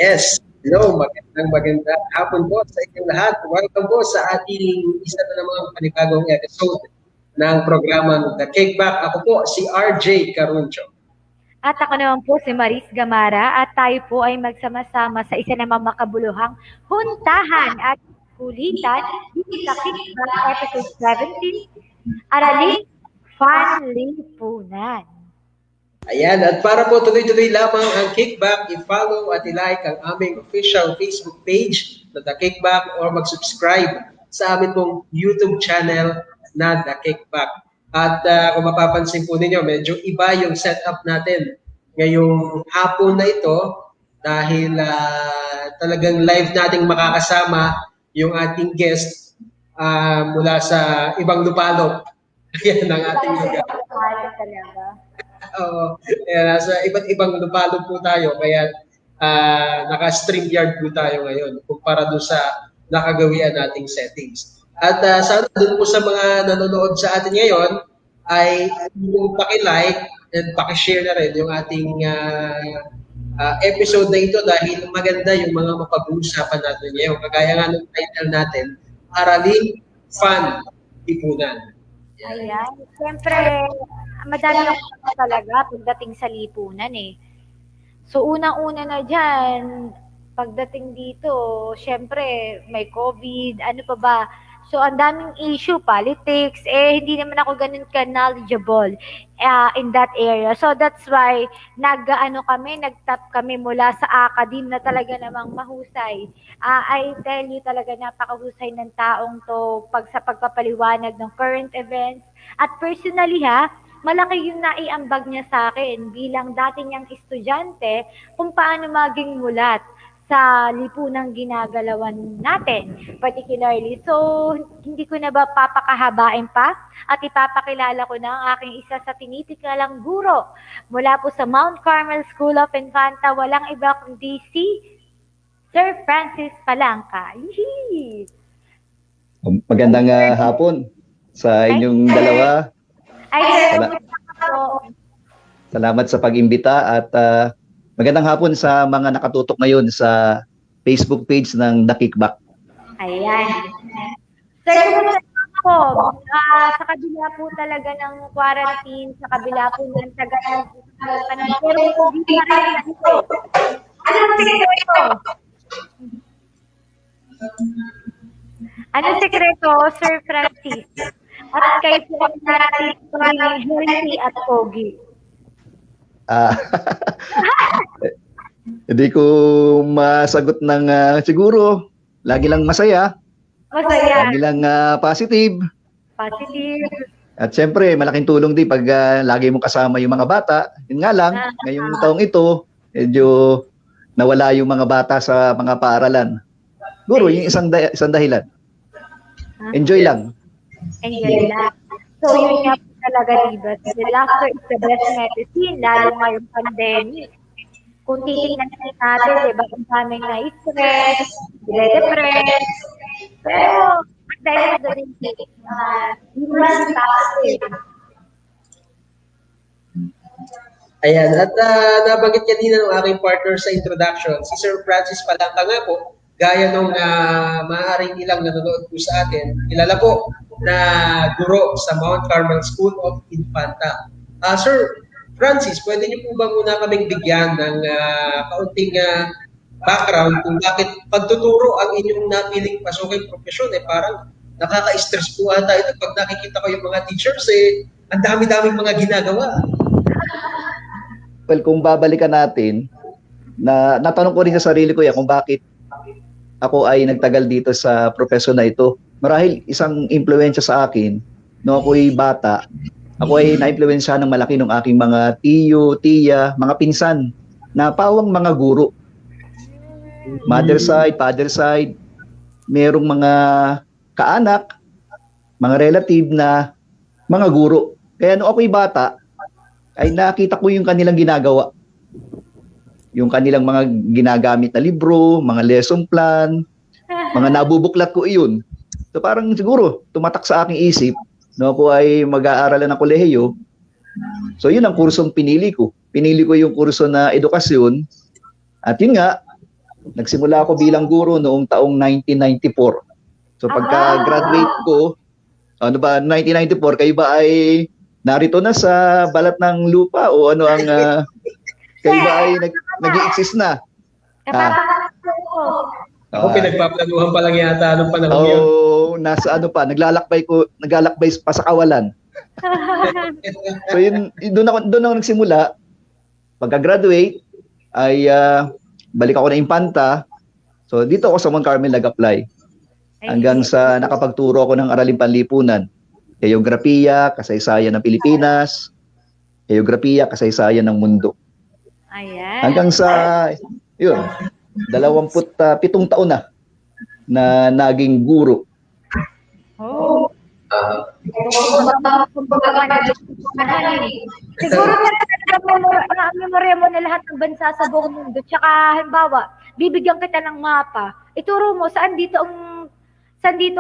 Yes. Hello, magandang hapon po sa inyong lahat. Welcome po sa ating isa na namang panibagong episode ng programang The Kickback. Ako po si RJ Caruncho. At ako naman po si Maris Gamara at tayo po ay magsama-sama sa isa namang makabuluhang huntahan at kulitan sa Kickback episode 17, Araling Panlipunan. Ayan, at para po tuloy-tuloy lamang ang Kickback, i-follow at i-like ang aming official Facebook page na The Kickback or mag-subscribe sa amin pong YouTube channel na The Kickback. At kung mapapansin po ninyo, medyo iba yung setup natin ngayong hapon na ito dahil talagang live nating makakasama yung ating guest mula sa ibang lupalop. Yan ang ating lugar. Nasa iba't ibang lupalop po tayo, kaya naka-StreamYard po tayo ngayon kumpara doon sa nakagawian nating settings. At sana doon po sa mga nanonood sa atin ngayon ay yung paki-like and paki-share na rin yung ating episode na ito dahil maganda yung mga mapag-uusapan natin ngayon. Kagaya nga ng title natin, Araling Panlipunan. Ayan. Siyempre, madami ako talaga pagdating sa lipunan eh. So, unang-una na dyan, pagdating dito, siyempre, may COVID, ano pa ba? So, ang daming issue, politics, hindi naman ako ganun ka-knowledgeable in that area. So, that's why, nag-tap kami mula sa academe na talaga namang mahusay. I tell you talaga, napakahusay ng taong to sa pagpapaliwanag ng current events. At personally malaki yung naiambag niya sa akin bilang dati niyang estudyante kung paano maging mulat sa lipunang ginagalawan natin, particularly. So, hindi ko na ba papakahabain pa at ipapakilala ko na ang aking isa sa tinitikalang guro mula po sa Mount Carmel School of Infanta, walang iba kundi si Sir Francis Palangka. Yee! Magandang hapon sa inyong dalawa. Salamat sa pag-imbita at magandang hapon sa mga nakatutok ngayon sa Facebook page ng The Kickback. Ayan. Sir, kumusta po? Sa kabila po talaga ng quarantine, sa kabila po ng tagal ng pero hindi na rin dito. Anong sekreto? Anong sekreto, Sir Francis? At kayo po natin healthy at pogi. Hindi ko masagot ng siguro. Lagi lang masaya. Lagi lang positive. At siyempre, malaking tulong din pag lagi mong kasama yung mga bata. Yun nga lang, ngayong taong ito, medyo nawala yung mga bata sa mga paaralan. Siguro, yung isang dahilan. Enjoy lang. Enjoy lang. So, yun nga po talaga, diba? The laughter is the best medicine, lalo ngayong pandemic. Kung titignan natin, diba, kung daming na-stress, depress, pero, dahil sa rin, human positive. Ayan, at nabanggit kanina ng aking partner sa introduction, si Sir Francis Palangka nga po, gaya nung maaaring ilang nanonood po sa atin, kilala po na guro sa Mount Carmel School of Infanta. Sir Francis, pwede niyo po ba muna kaming bigyan ng kaunting background kung bakit pagtuturo ang inyong napiling pasuking profesyon? Parang nakaka-stress po ata ito pag nakikita ko yung mga teachers ang dami-daming mga ginagawa. Well, kung babalikan natin, natanong ko rin sa sarili ko kung bakit ako ay nagtagal dito sa profesyon na ito. Marahil isang impluwensya sa akin, no ako'y bata, ako ay na-impluwensya ng malaki ng aking mga tiyo, tiya, mga pinsan, na pawang mga guro. Mother side, father side, merong mga kaanak, mga relative na mga guro. Kaya nung ako'y bata, ay nakita ko yung kanilang ginagawa. Yung kanilang mga ginagamit na libro, mga lesson plan, mga nabubuklat ko iyon. So parang siguro tumatak sa aking isip, no, ako ay mag-aaralan ng kolehiyo. So yun ang kursong pinili ko. Pinili ko yung kurso na edukasyon. At yun nga, Nagsimula ako bilang guro noong taong 1994. So pagka-graduate ko, 1994, kayo ba ay narito na sa balat ng lupa o ano ang kayo ba ay nag-i-exist na? Ako pinagpaplanuhan pa lang yata nung panahon yun. Nasa naglalakbay pa sa kawalan. So doon ako nagsimula. Pagka-graduate ay balik ako na Impanta. So dito ako sa Mount Carmel nag-apply. Hanggang sa nakapagturo ako ng Araling Panlipunan. Geografiya, kasaysayan ng Pilipinas, geografiya, kasaysayan ng mundo. Ayan. Hanggang sa 27 taon na naging guro. Oh. Siguro na memorya mo na lahat ng bansa sa buong mundo. Tsaka halimbawa, bibigyan kita ng mapa. Ituro mo saan dito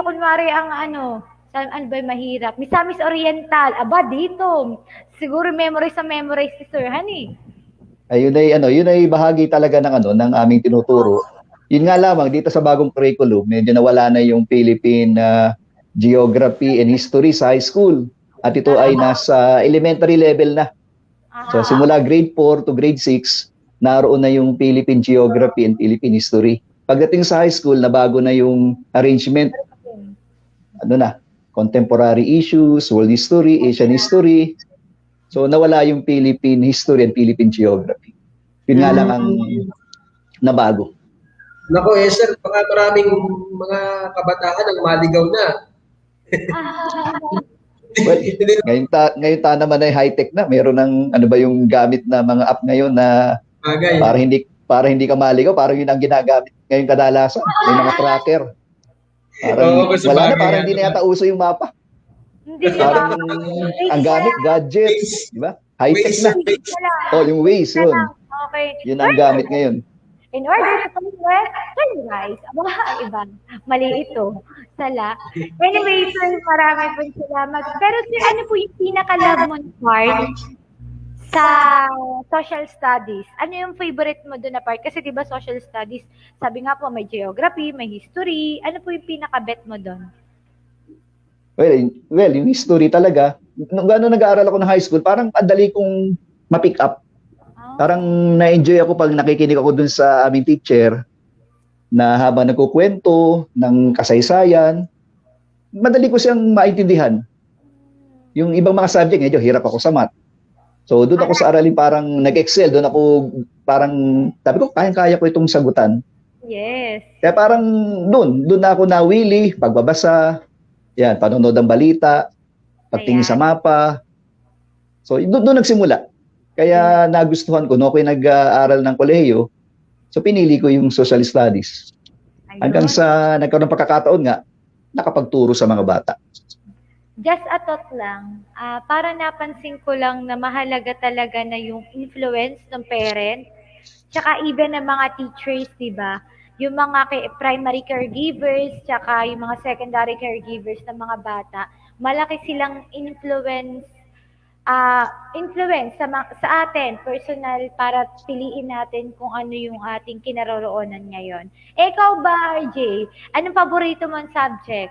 kunwari ang saan ba yung mahirap? Misamis Oriental. Aba dito. Siguro memory si Sir Hani. Ayun ay bahagi talaga ng aming tinuturo. Yun nga lamang dito sa bagong curriculum, medyo nawala na yung Philippine Geography and History sa high school. At ito ay nasa elementary level na. So simula grade 4 to grade 6, naroon na yung Philippine Geography and Philippine History. Pagdating sa high school, nabago na yung arrangement. Contemporary issues, world history, Asian history. So nawala yung Philippine history and Philippine geography. Yun nga lang ang nabago. Nako, sir, baka maraming mga kabataan ang maligaw na. Well, ngayon naman ay high-tech na. Meron ng yung gamit na mga app ngayon na para hindi ka maligaw, parang yun ang ginagamit ngayon kadalasan. May mga tracker. Parang parang hindi na yata uso yung mapa. Parang ang gamit, gadgets, di ba? High-tech na. Yung Waze, yun. Okay. Yun ang gamit ngayon. In order to conquest, turn guys. Iba. Mali ito. Sala. Anyway, sir, marami po salamat. Pero sir, ano po yung pinaka-love mo na part sa social studies? Ano yung favorite mo doon na part? Kasi diba social studies, sabi nga po may geography, may history. Ano po yung pinaka-bet mo doon? Well, yung history talaga. Nung nag-aaral ako ng high school, parang madali kong ma-pick up. Parang na-enjoy ako pag nakikinig ako dun sa aming teacher na habang nagkukwento ng kasaysayan, madali ko siyang maintindihan. Yung ibang mga subject, medyo hirap ako sa math. So doon ako sa aralin parang nag-excel. Doon ako parang, sabi ko, kayang-kaya ko itong sagutan. Yes. Kaya parang doon na ako nawili, pagbabasa, panonood ng balita, pagtingin sa mapa. So doon nagsimula. Kaya nagustuhan ko, ako'y nag-aaral ng kolehiyo, so pinili ko yung social studies. Hanggang sa nagkaroon ng pagkakataon nga, nakapagturo sa mga bata. Just a thought lang, para napansin ko lang na mahalaga talaga na yung influence ng parents, tsaka even ng mga teachers, di ba? Yung mga primary caregivers, tsaka yung mga secondary caregivers ng mga bata, malaki silang influence sa atin, personal, para piliin natin kung ano yung ating kinaroroonan ngayon. Ikaw ba, RJ? Anong paborito mong subject?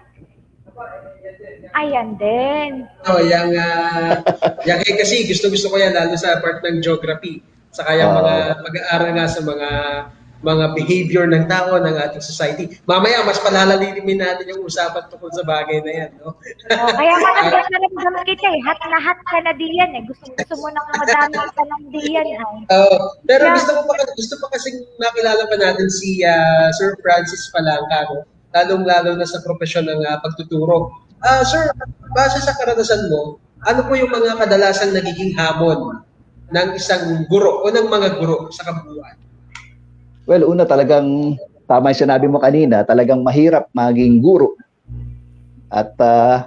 Ayan din. Yan kasi gusto ko yan, lalo sa part ng geography. Saka yung mga mag-aaral nga sa mga behavior ng tao, ng ating society. Mamaya, mas palalalimin natin yung usapan tungkol sa bagay na yan. No? Kaya naramdaman kita hat na hat ka na diyan Gusto mo nang madami ka ng diyan Pero gusto pa kasing makilala pa natin si Sir Francis Palangka, no? Lalong-lalo na sa profesyon ng pagtuturo. Sir, base sa karanasan mo, ano po yung mga kadalasang nagiging hamon ng isang guro o ng mga guro sa kabuuan? Well, una talagang, tama yung sinabi mo kanina, talagang mahirap maging guro. At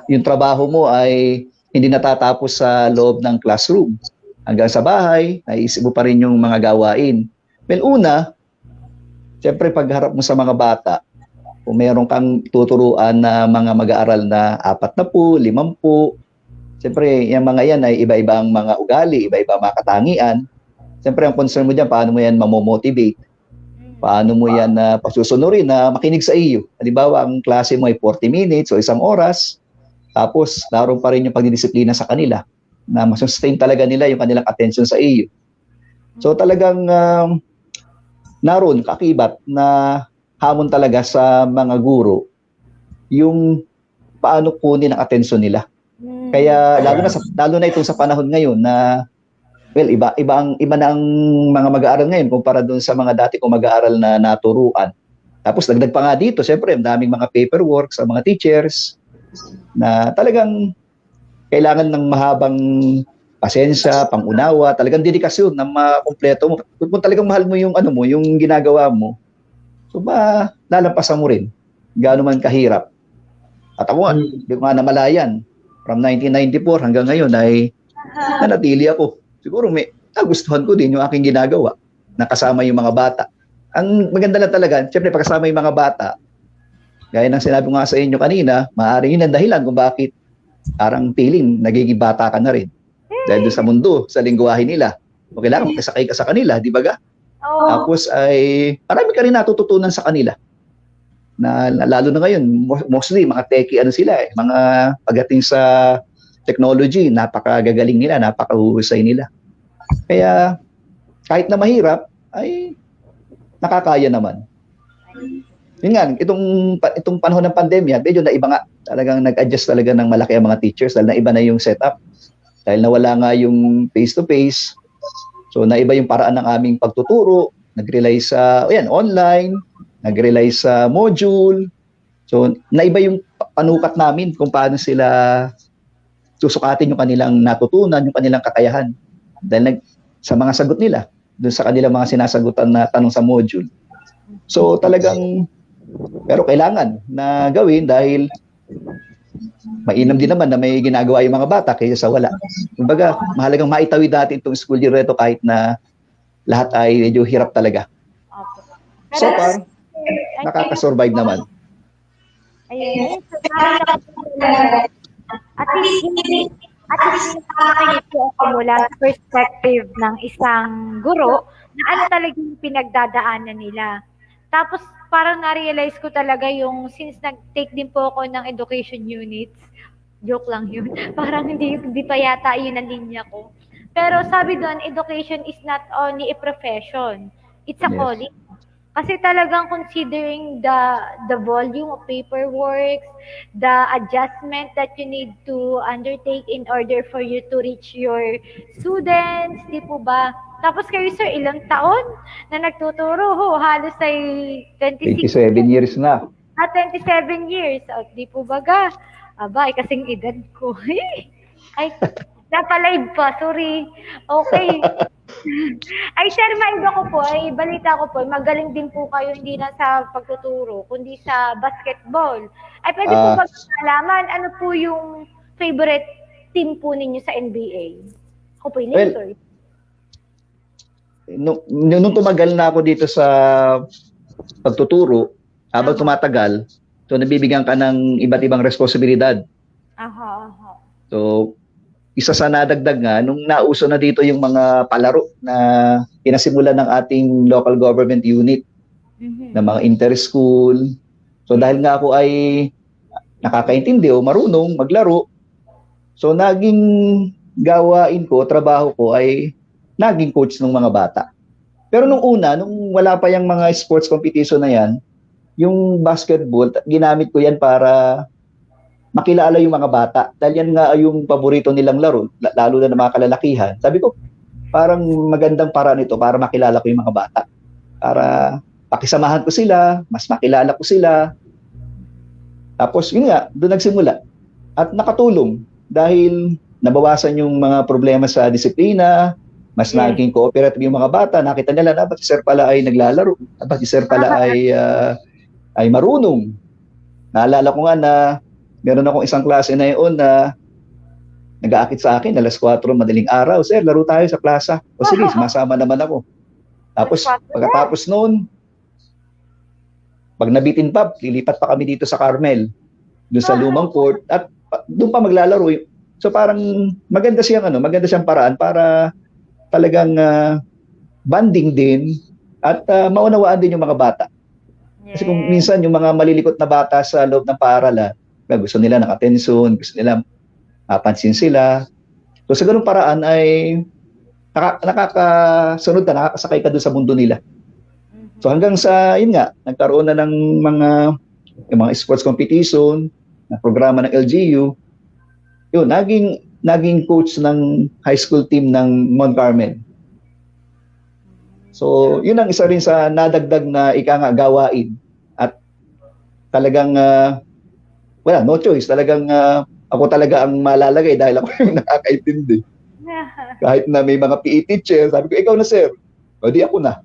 yung trabaho mo ay hindi natatapos sa loob ng classroom. Hanggang sa bahay, naisip mo pa rin yung mga gawain. Well, una, siyempre pagharap mo sa mga bata, kung meron kang tuturuan na mga mag-aaral na 40, 50, siyempre yung mga yan ay iba-ibang mga ugali, iba-ibang mga katangian. Siyempre ang concern mo dyan, paano mo yan mamomotivate? Paano mo yan na pasusunurin na makinig sa iyo? Halimbawa, ang klase mo ay 40 minutes o 1 oras, tapos naroon pa rin yung pagdidisiplina sa kanila na masustain talaga nila yung kanilang attention sa iyo. So talagang naroon kakibat na hamon talaga sa mga guro yung paano kunin ang atensyon nila. Kaya lalo na itong sa panahon ngayon na well, iba na ang mga mag-aaral ngayon kumpara doon sa mga dati kong mag-aaral na naturuan. Tapos dagdag pa nga dito, syempre, ang daming mga paperwork sa mga teachers na talagang kailangan ng mahabang pasensya, pangunawa, talagang dedikasyon na makumpleto mo. Kung talagang mahal mo yung yung ginagawa mo, so lalampasan mo rin. Gaano man kahirap. At ako di ko nga namalayan. From 1994 hanggang ngayon ay nanatili ako. Siguro may nagustuhan ko din yung aking ginagawa na kasama yung mga bata. Ang maganda lang talaga, siyempre pagkasama yung mga bata, gaya ng sinabi ko nga sa inyo kanina, maaaring yun ang dahilan kung bakit parang feeling nagiging bata ka na rin. Dahil doon sa mundo, sa lingwahe nila. O kailangan makasakay ka sa kanila, di ba ga? Oo. Tapos ay marami ka rin natututunan sa kanila. Na lalo na ngayon, mostly mga techie sila mga pagdating sa technology, napakagagaling nila, napakahusay nila. Kaya kahit na mahirap, ay nakakaya naman. Yun nga, itong panahon ng pandemya, medyo naiba nga. Talagang nag-adjust talaga ng malaki ang mga teachers dahil naiba na yung setup. Dahil nawala nga yung face-to-face. So naiba yung paraan ng aming pagtuturo. Nag-rely sa online, nag-rely sa module. So naiba yung panukat namin kung paano sila susukatin yung kanilang natutunan, yung kanilang kakayahan. Dahil sa mga sagot nila, dun sa kanilang mga sinasagutan na tanong sa module. So talagang, pero kailangan na gawin dahil mainam din naman na may ginagawa yung mga bata kaysa sa wala. Kumbaga, mahalagang maitawid natin itong school year ito kahit na lahat ay medyo hirap talaga. So far, nakakasurvive naman. Ayun. At least nakakakinig po ako mula sa perspective ng isang guro na ano talaga yung pinagdadaanan nila. Tapos parang na-realize ko talaga yung since nag-take din po ako ng education units, joke lang yun, parang hindi pa yata yun ang linya ko. Pero sabi doon, education is not only a profession, it's a calling. Kasi talagang considering the volume of paperwork, the adjustment that you need to undertake in order for you to reach your students, di po ba? Tapos kayo sir, ilang taon na nagtuturo? Halos ay 27 years na. 27 years. Di po ba ga? Abay, kasing edad ko. Ay, napalive pa, sorry. Okay. Ay, sir, maiba ko po, balita ko po, magaling din po kayo hindi na sa pagtuturo, kundi sa basketball. Ay, pwede po ba malaman, ano po yung favorite team po ninyo sa NBA? Ako po yung Lakers. Nung tumagal na ako dito sa pagtuturo, habang tumatagal, so nabibigyan ka ng iba't ibang responsibilidad. So, isa sa nadagdag nga, nung nauso na dito yung mga palaro na pinasimulan ng ating local government unit, na mga inter-school. So dahil nga ako ay nakakaintindi o marunong maglaro, so naging gawain ko, trabaho ko ay naging coach ng mga bata. Pero nung wala pa yung mga sports competition na yan, yung basketball, ginamit ko yan para makilala yung mga bata. Dahil yan nga yung paborito nilang laro, lalo na ng mga kalalakihan. Sabi ko, parang magandang paraan ito para makilala ko yung mga bata. Para pakisamahan ko sila, mas makilala ko sila. Tapos yun nga, doon nagsimula. At nakatulong dahil nabawasan yung mga problema sa disiplina, mas naging cooperative yung mga bata. Nakita nila, dapat si sir pala ay naglalaro. Dapat si sir pala ay marunong. Naalala ko nga na meron akong isang klase na yun na nag-aakit sa akin, alas 4 madaling araw. Sir, laro tayo sa plaza. O sige, sumasama naman ako. Tapos, pagkatapos noon, pag nabitin pa, lilipat pa kami dito sa Carmel, doon sa lumang court, at doon pa maglalaro. So parang maganda siyang paraan para talagang banding din at maunawaan din yung mga bata. Kasi kung minsan yung mga malilikot na bata sa loob ng paaralan, gusto nila ng atensyon, gusto nila mapansin sila. So sa ganung paraan ay nakakasunod ka, nakakasakay ka doon sa mundo nila. So hanggang sa, yun nga, nagkaroon na ng yung mga sports competition, na programa ng LGU, yun, naging coach ng high school team ng Mount Carmel. So, yun ang isa rin sa nadagdag na gawain. At talagang, wala, no choice. Talagang, ako talaga ang malalagay dahil ako yung nakakaintindi. Kahit na may mga PE teacher, sabi ko, ikaw na sir. O di ako na.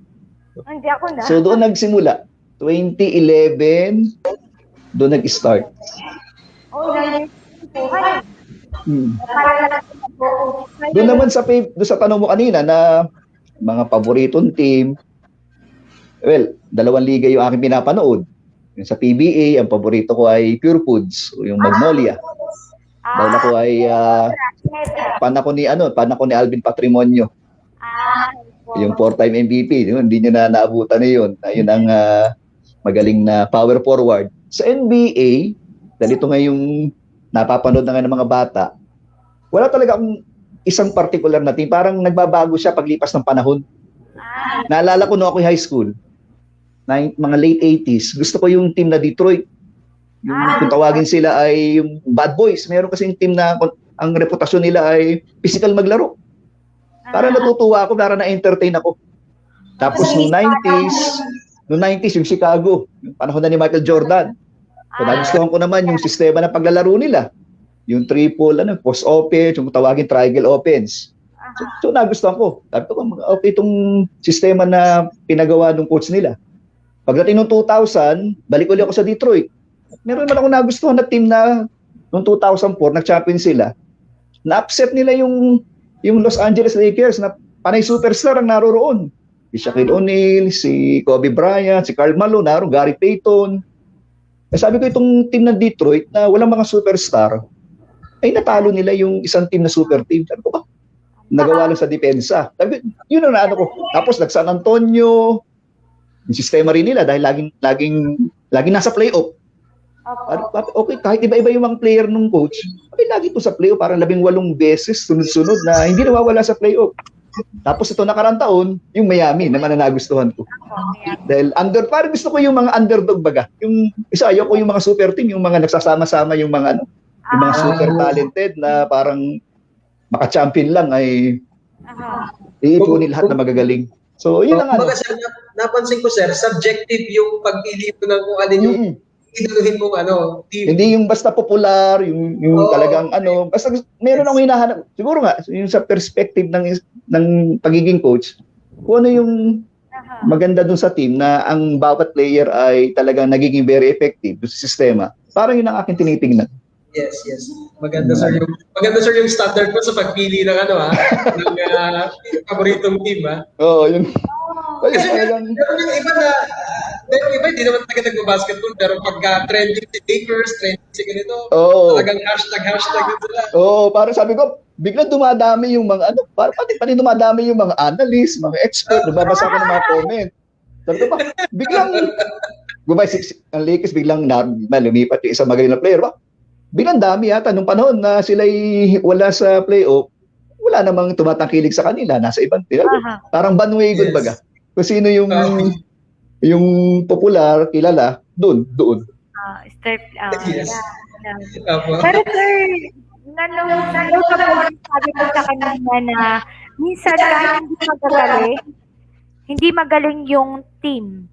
Hindi ako na. So, doon nagsimula. 2011, doon nag-start. Doon naman doon sa tanong mo kanina na mga paboritong team, well, 2 liga yung aking pinapanood. Yung sa PBA, ang paborito ko ay Pure Foods, yung Magnolia. Dahil ako ay fan ako ni Alvin Patrimonio. Yung 4-time MVP, hindi niya na naabutan na yun. Yun ang magaling na power forward. Sa NBA, dahil ito nga yung napapanood na nga ng mga bata, wala talaga akong isang particular na team. Parang nagbabago siya paglipas ng panahon. Naalala ko nung ako high school, mga late 80s, gusto ko yung team na Detroit. Yung kung tawagin sila ay yung Bad Boys. Meron kasi yung team na ang reputasyon nila ay physical maglaro. Para natutuwa ako, para na-entertain ako. Tapos noong 90s, yung Chicago, yung panahon na ni Michael Jordan. So nagustuhan ko naman yung sistema ng paglalaro nila. Yung triple, post offense, yung tawagin triangle offense. So nagustuhan ko. Sabi ko, okay itong sistema na pinagawa ng coach nila. Pagdating ng 2000, balik ulit ako sa Detroit. Meron naman ako nagustuhan na team na noong 2004, nag-champion sila. Na-upset nila yung Los Angeles Lakers na panay superstar ang naroroon. Si Shaquille O'Neal, si Kobe Bryant, si Karl Malone, Gary Payton. Sabi ko itong team ng Detroit na walang mga superstar, ay natalo nila yung isang team na super team. Sabi ko ba? Nagawa lang sa depensa. Sabi ko, yun ang naano ko. Tapos nag-San Antonio, yung sistema rin nila dahil laging nasa playoff. Okay, kahit iba-iba yung mga player ng coach, lagi ito sa playoff, parang 18 beses sunod-sunod na hindi nawawala sa playoff. Tapos ito nakarang taon, yung Miami naman na nagustuhan ko. Dahil parang gusto ko yung mga underdog baga. Yung isa ayoko yung mga super team, yung mga nagsasama-sama yung mga super talented na parang maka-champion lang ay iipunin lahat na magagaling. So, yun ang Sir, napansin ko sir, subjective yung pag-ili mo ng kung alin yung inuhin mong team. Hindi yung basta popular, yung talagang basta meron akong hinahanap. Siguro nga, yung sa perspective ng pagiging coach, kung ano yung maganda dun sa team na ang bawat player ay talagang nagiging very effective sa sistema. Parang yun ang aking tinitingnan. Yes. Maganda sir yung standard mo sa pagpili ng ng paboritong team Oo, yun. Kasi meron yung iba hindi naman talaga nagbabasketball pero pagka trending si Lakers, trending si ganito, talagang hashtag din sila. Parang sabi ko, biglang dumadami yung mga parang pati dumadami yung mga analyst, mga expert, nababasa ko ng mga comment. Sabi ko ba, biglang ang Lakers biglang lumipat yung isang magaling na player ba? Biglang dami yata nung panahon na sila'y wala sa playoff, wala namang tumatangkilik sa kanila, nasa ibang team. Parang bandwagon baga. Kung sino yung popular, kilala, doon. Yes. Pero sir, sabi ko sa kanina na minsan kahit hindi magaling yung team.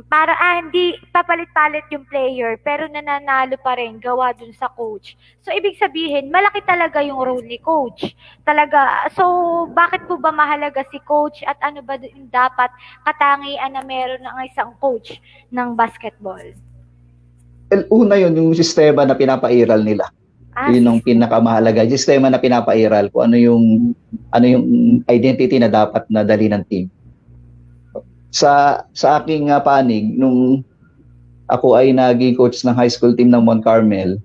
Para hindi papalit-palit yung player pero nananalo pa rin gawa dun sa coach. So ibig sabihin, malaki talaga yung role ni coach. Talaga. So bakit po ba mahalaga si coach at ano ba yung dapat katangian na meron ng isang coach ng basketball? Una yun, yung sistema na pinapairal nila. Yun ang pinakamahalaga. Yung sistema na pinapairal kung ano yung identity na dapat na dali ng team. Sa aking panig, nung ako ay naging coach ng high school team ng Mount Carmel,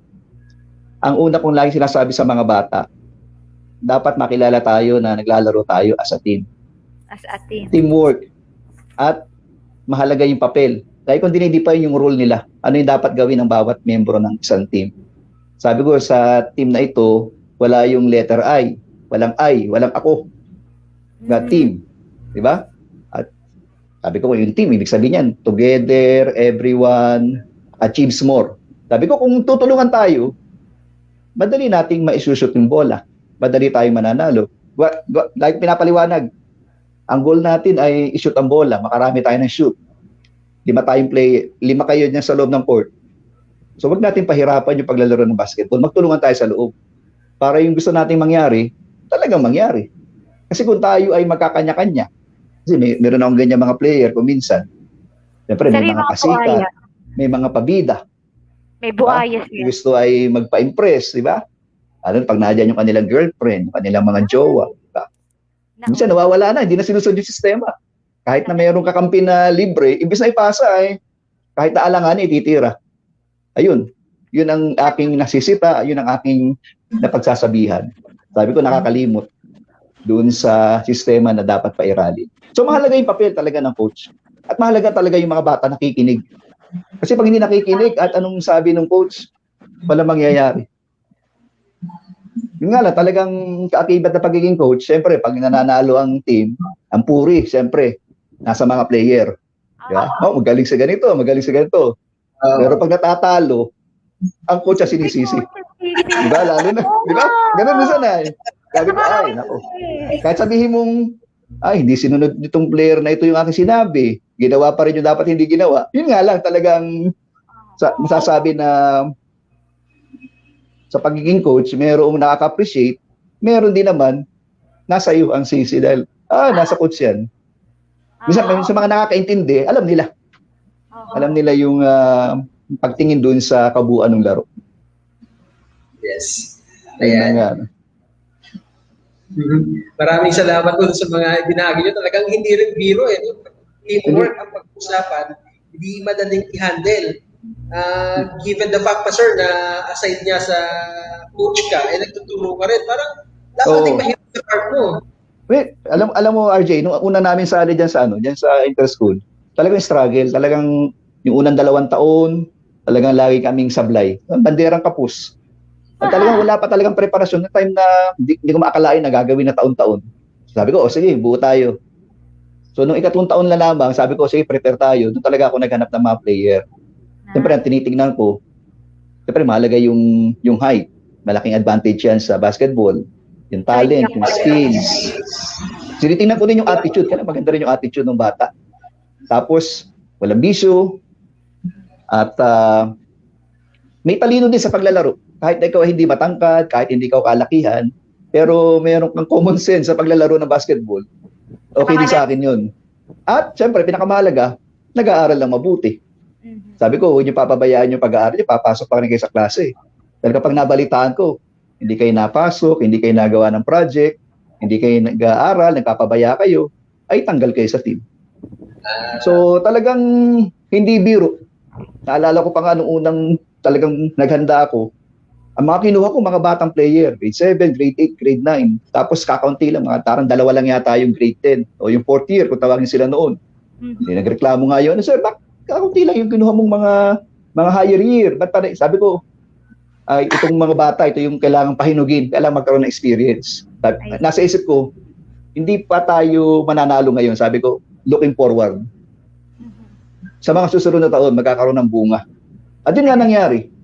ang una kong lagi sinasabi sa mga bata, dapat makilala tayo na naglalaro tayo as a team. As a team. Teamwork. At mahalaga yung papel. Dahil kung dinidefine yung role nila, ano yung dapat gawin ng bawat miyembro ng isang team. Sabi ko, sa team na ito, wala yung letter I, walang ako. Team. Di ba? At sabi ko, yung team, ibig sabihin yan, together, everyone achieves more. Sabi ko, kung tutulungan tayo, madali nating ma-shoot yung bola. Madali tayong mananalo. Like pinapaliwanag, ang goal natin ay i-shoot ang bola, makarami tayo ng shoot. 5 kayo niyan sa loob ng court. So wag natin pahirapan yung paglalaro ng basketball. Magtulungan tayo sa loob. Para yung gusto nating mangyari, talagang mangyari. Kasi kung tayo ay magkakanya-kanya, kasi meron akong ganyan mga player kung minsan. Siyempre, may mga pasikat, may mga pabida. May buaya siya. Gusto ay magpa-impress, di ba? Pag nandiyan yung kanilang girlfriend, yung kanilang mga jowa. Diba? Minsan nawawala na, hindi na sinusunod yung sistema. Kahit na mayroong kakampi na libre, imbis na ipasa kahit na alangan, ititira. Ayun, yun ang aking nasisita, yun ang aking napagsasabihan. Sabi ko, nakakalimot doon sa sistema na dapat pairalin. So mahalaga yung papel talaga ng coach. At mahalaga talaga yung mga bata nakikinig. Kasi pag hindi nakikinig at anong sabi ng coach, wala mangyayari. Yung nga lang, talagang kaakibat na pagiging coach, siyempre, pag nananalo ang team, ang puri, siyempre, nasa mga player. Diba? Magaling sa ganito, magaling sa ganito. Pero pag natatalo, ang coach ang sinisisi. Diba? Lalo na, diba? Ganun minsan Sabi ko, nako. Kahit sabihin mong, hindi sinunod nitong player na ito yung aking sinabi. Ginawa pa rin yung dapat hindi ginawa. Yun nga lang, talagang masasabi na sa pagiging coach, merong nakaka-appreciate, meron din naman, nasa iyo ang sisi dahil, nasa coach yan. Minsan, sa mga nakakaintindi, alam nila. Alam nila yung pagtingin dun sa kabuuan ng laro. Yes. Ayan. Maraming salamat dun sa mga binagi nyo. Talagang hindi rin biro Teamwork ang pag-usapan, hindi madaling i-handle. Given the fact pa sir na aside niya sa coach ka, nagtuturo ka rin. Parang dapat mahirap sa part mo. Wait, alam mo RJ, nung una namin sali diyan sa interschool, talagang struggle, talagang yung unang 2 taon, talagang lagi kaming sablay. Banderang kapus. At talagang wala pa talagang preparasyon na time na hindi ko maakalain na gagawin na taon-taon. Sabi ko, sige, buo tayo. So nung 3 taon na lamang, sabi ko, sige, prepare tayo. Doon talaga ako naghanap ng mga player. Siyempre, ang tinitingnan ko, siyempre, mahalaga yung height. Malaking advantage yan sa basketball. Yung talent, yung skills. Tinitingnan ko din yung attitude. Kaya maganda rin yung attitude ng bata. Tapos, walang bisyo. At may talino din sa paglalaro. Kahit na ikaw hindi matangkad, kahit hindi ikaw kalakihan, pero mayroon kang common sense sa paglalaro ng basketball. Okay din sa akin yun. At, siyempre, pinakamahalaga, nag-aaral lang mabuti. Sabi ko, huwag niyo papabayaan yung pag-aaral niyo, papasok pa rin kayo sa klase. Dahil kapag nabalitaan ko, hindi kayo napasok, hindi kayo nagawa ng project, hindi kayo nag-aaral, nagpapabaya kayo, ay tanggal kayo sa team. So talagang hindi biro. Naalala ko pa nga nung unang talagang naghanda ako, ang mga kinuha ko mga batang player, grade 7, grade 8, grade 9. Tapos kakaunti lang, mga tarang 2 lang yata yung grade 10 o yung 4th year kung tawagin sila noon. Nagreklamo nga yun, sir, kakaunti lang yung kinuha mong mga higher year. Ba't pa sabi ko, itong mga bata, ito yung kailangang pahinugin, kailangan magkaroon ng experience. Nasa isip ko, hindi pa tayo mananalo ngayon. Sabi ko, looking forward. Sa mga susunod na taon, magkakaroon ng bunga. At yun nga nangyari.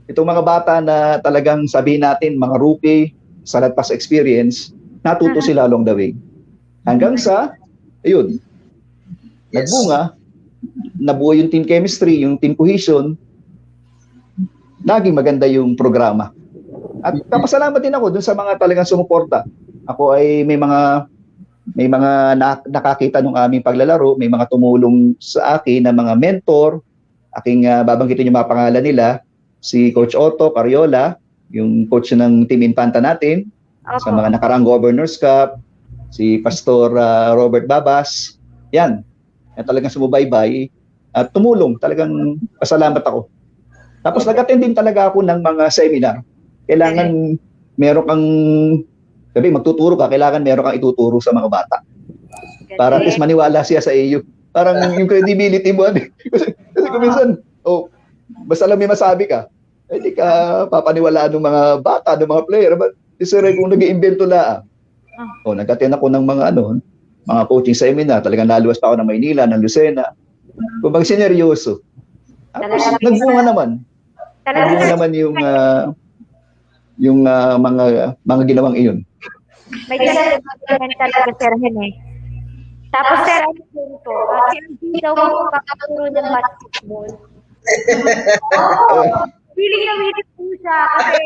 Itong mga bata na talagang sabihin natin, mga rookie, sa lagpas experience, natuto sila along the way. Hanggang sa, ayun, nagbunga, nabuo yung team chemistry, yung team cohesion, naging maganda yung programa. At kapasalamat din ako dun sa mga talagang sumuporta. Ako ay may mga nakakita nung aming paglalaro, may mga tumulong sa akin na mga mentor. Aking babanggitin yung mga pangalan nila, si Coach Otto Cariola, yung coach ng Team Infanta natin, sa mga nakaraang Governors Cup, si Pastor Robert Babas. Yan talagang sumubaybay at tumulong. Talagang pasalamat ako. Tapos nag-attend din talaga ako ng mga seminar. Kailangan meron kang, sabi magtuturo ka, kailangan meron kang ituturo sa mga bata. Para at least maniwala siya sa iyo. Parang yung credibility mo. Kasi kung minsan, basta lang may masabi ka, hindi ka papaniwalaan ng mga bata, ng mga player. But isere kung nag-iimbento lang. Nag-attend ako ng mga coaching seminar. Talagang naluwas pa ako ng Maynila, ng Lucena. Kung sineryoso. Tapos nagbunga naman. Nagbunga naman yung mga ginawang iyon. May ganun talaga, Sir Hen. Tapos, Sir, ano yun to? Si RG daw magpapaturo ng basketball. Feeling na willing po siya kasi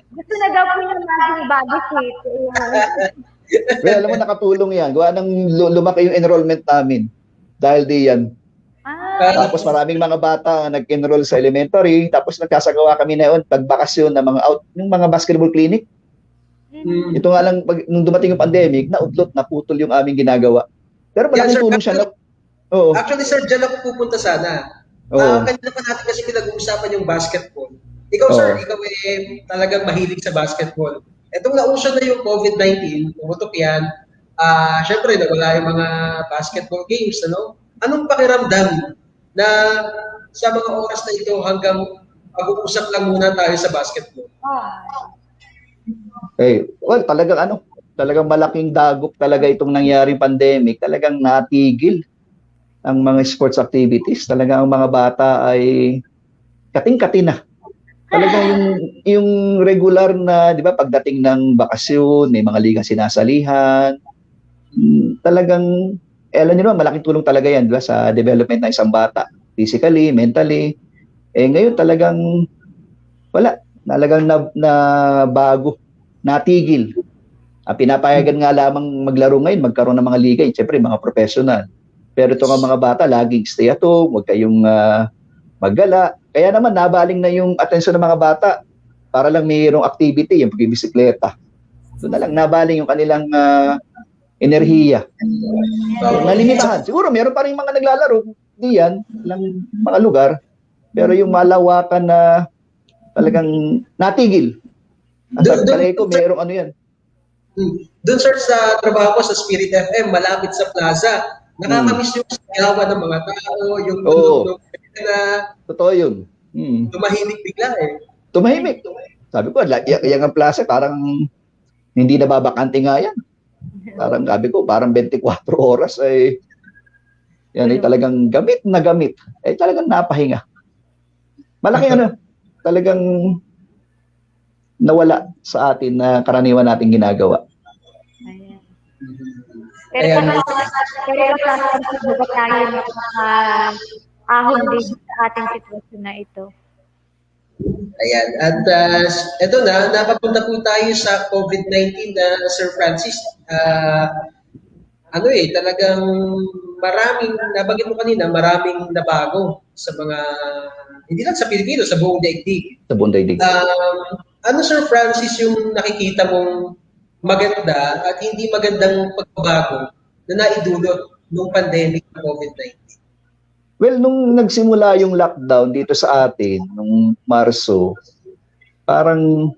gusto na daw po niya maging body shape. Well, alam mo, nakatulong yan. Gawa ng lumaki yung enrollment namin. Dahil di yan. Tapos maraming mga bata nag-enroll sa elementary. Tapos nagkasagawa kami na yun, pagbakasyon ng yung mga basketball clinic. Ito nga lang, nung dumating yung pandemic, nautlot, naputol yung aming ginagawa. Pero malaking tulong siya. Actually, sir, dyan ako pupunta sana. Kanina pa natin kasi pinag-uusapan yung basketball. Ikaw, sir, ikaw talagang mahilig sa basketball. Etong nauso na yung COVID-19, umutok yan, syempre, nawala yung mga basketball games, ano? Anong pakiramdam na sa mga oras na ito hanggang mag-uusap lang muna tayo sa basketball? Well, talagang malaking dagok talaga itong nangyaring pandemic. Talagang natigil ang mga sports activities. Talagang ang mga bata ay kating-kati na. Talagang yung regular na, di ba, pagdating ng bakasyon, may mga ligang sinasalihan. Talagang, alam niyo naman, malaking tulong talaga yan, di ba, sa development ng isang bata. Physically, mentally. Ngayon talagang wala. Talagang na bago. Natigil. Pinapayagan nga lamang maglaro ngayon, magkaroon ng mga liga, siyempre mga professional. Pero ito nga mga bata, laging stay at home, huwag kayong maggala. Kaya naman, nabaling na yung atensyon ng mga bata para lang mayroong activity, yung pagbibisikleta. Doon na lang, nabaling yung kanilang enerhiya. Nalimitahan. Siguro, meron pa rin mga naglalaro, diyan, lang mga lugar. Pero yung malawakan na talagang natigil. Ang sabi ko, merong yan. Doon, sir, sa trabaho ko sa Spirit FM, malapit sa plaza, nakakamiss yung sayawan ng mga tao, yung na totoo yun. Tumahimik bigla Tumahimik. Sabi ko, yung ang plaza, parang hindi nababakante nga yan. Parang sabi ko, parang 24 oras yan ay talagang gamit na gamit. Talagang napahinga. Malaki talagang nawala sa atin na karaniwan nating ginagawa. Pero sa tayo ahon din sa ating sitwasyon na ito. Ayan. At ito napapunta po tayo sa COVID-19 na Sir Francis. Talagang maraming, nabanggit mo kanina, maraming nabago sa mga, hindi lang sa Pilipino, sa buong daigdig. Sa buong daigdig. Ano, Sir Francis, yung nakikita mong maganda at hindi magandang pagbabago na naidulot ng pandemic ng COVID-19? Well, nung nagsimula yung lockdown dito sa atin, nung Marso, parang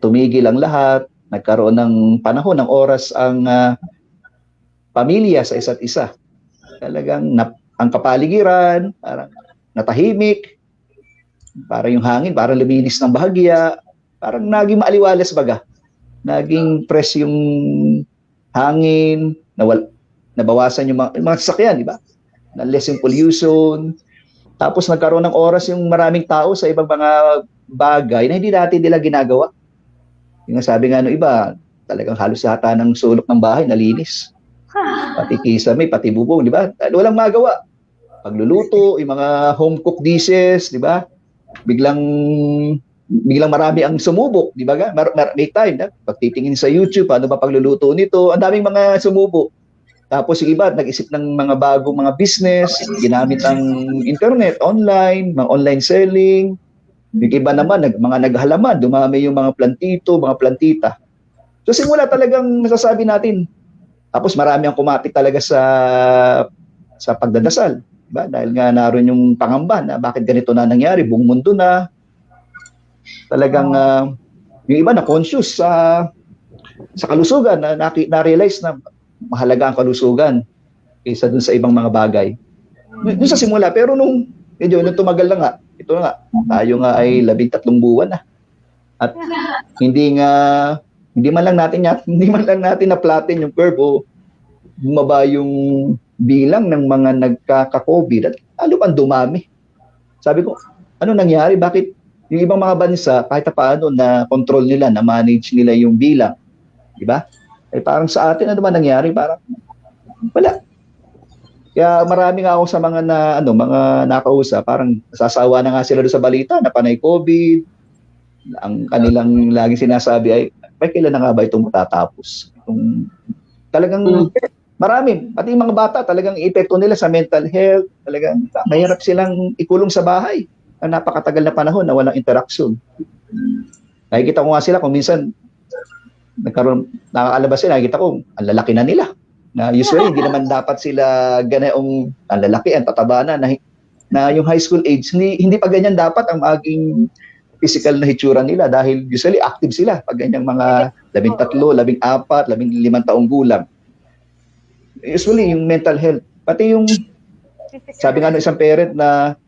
tumigil ang lahat, nagkaroon ng panahon, ng oras ang pamilya sa isa't isa. Talagang ang kapaligiran, parang natahimik, parang yung hangin, parang luminis ng bahagya, parang naging maaliwalas baga. Naging fresh yung hangin, nabawasan yung mga sasakyan, di ba? Na-less yung pollution. Tapos nagkaroon ng oras yung maraming tao sa ibang mga bagay na hindi natin nila ginagawa. Yung sabi nga ng iba, talagang halos yata ng sulok ng bahay, nalinis. Pati kisame, pati bubong, di ba? Walang magawa. Pagluluto, yung mga home-cooked dishes, di ba? Biglang marami ang sumubok, di ba? May time, pagtitingin sa YouTube, ano ba pagluluto nito? Ang daming mga sumubok. Tapos yung iba, nag-isip ng mga bagong mga business, ginamit ang internet, online, mga online selling. Yung iba naman, mga naghalaman, dumami yung mga plantito, mga plantita. So simula talagang masasabi natin. Tapos marami ang kumapit talaga sa pagdadasal. Diba? Dahil nga naroon yung pangamba na bakit ganito na nangyari, buong mundo na. Talagang yung iba na conscious sa kalusugan, na realize na mahalaga ang kalusugan kaysa dun sa ibang mga bagay. Doon sa simula, pero nung tumagal na nga, ito na nga, tayo nga ay 13 buwan na. At hindi man lang natin na-platin yung curve o bumaba yung bilang ng mga nagkaka-COVID at lalo pang dumami. Sabi ko, ano nangyari? Bakit yung ibang mga bansa, kahit paano na control nila, na manage nila yung bilang, di ba? Eh parang sa atin, ano man nangyari? Parang wala. Kaya marami nga ako sa mga mga nakausap, parang nasasawa na nga sila doon sa balita na panay COVID. Ang kanilang laging sinasabi ay, kailan na nga ba itong matatapos? Talagang marami, pati yung mga bata, talagang epekto nila sa mental health, talagang mahirap silang ikulong sa bahay ang napakatagal na panahon na walang interaction. Nakikita ko nga sila kung minsan nakakalabas sila, nakikita ko, ang lalaki na nila. Na usually, hindi naman dapat sila ganoong ang lalaki, ang tataba na yung high school age, hindi pa ganyan dapat ang maging physical na hitsura nila dahil usually active sila pag ganyang mga 13, 14, 15 taong gulang. Usually, yung mental health, pati yung, sabi nga ng isang parent na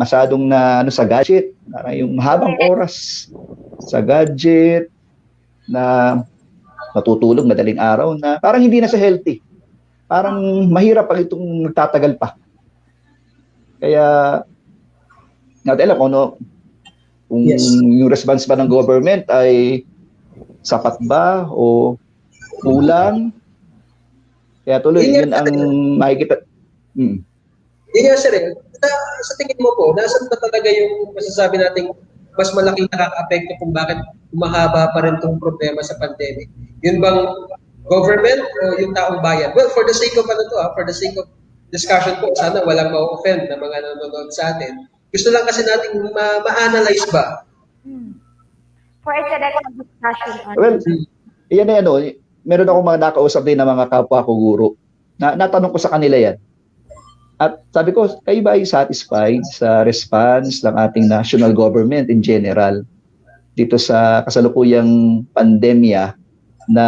masyadong sa gadget, yung mahabang oras sa gadget, na matutulog madaling araw na parang hindi na siya healthy. Parang mahirap pag itong nagtatagal pa. Kaya natin alam kung yung response ba ng government ay sapat ba o kulang. Kaya tuloy, yun ang makikita. Yun nga sir, sa tingin mo po, nasan ba talaga yung masasabi nating mas malaking nakaka-apekto kung bakit umahaba pa rin itong problema sa pandemic? Yun bang government o yung taong bayan? Well, for the sake of for the sake of discussion po, sana walang ma-offend na mga nanonood sa atin. Gusto lang kasi natin ma-analyze ba? For intellectual discussion on Well, yan ay meron akong mga nakausap din na mga kapwa ko guro. Natanong ko sa kanila yan. At sabi ko, kayo ba ay satisfied sa response ng ating national government in general dito sa kasalukuyang pandemya na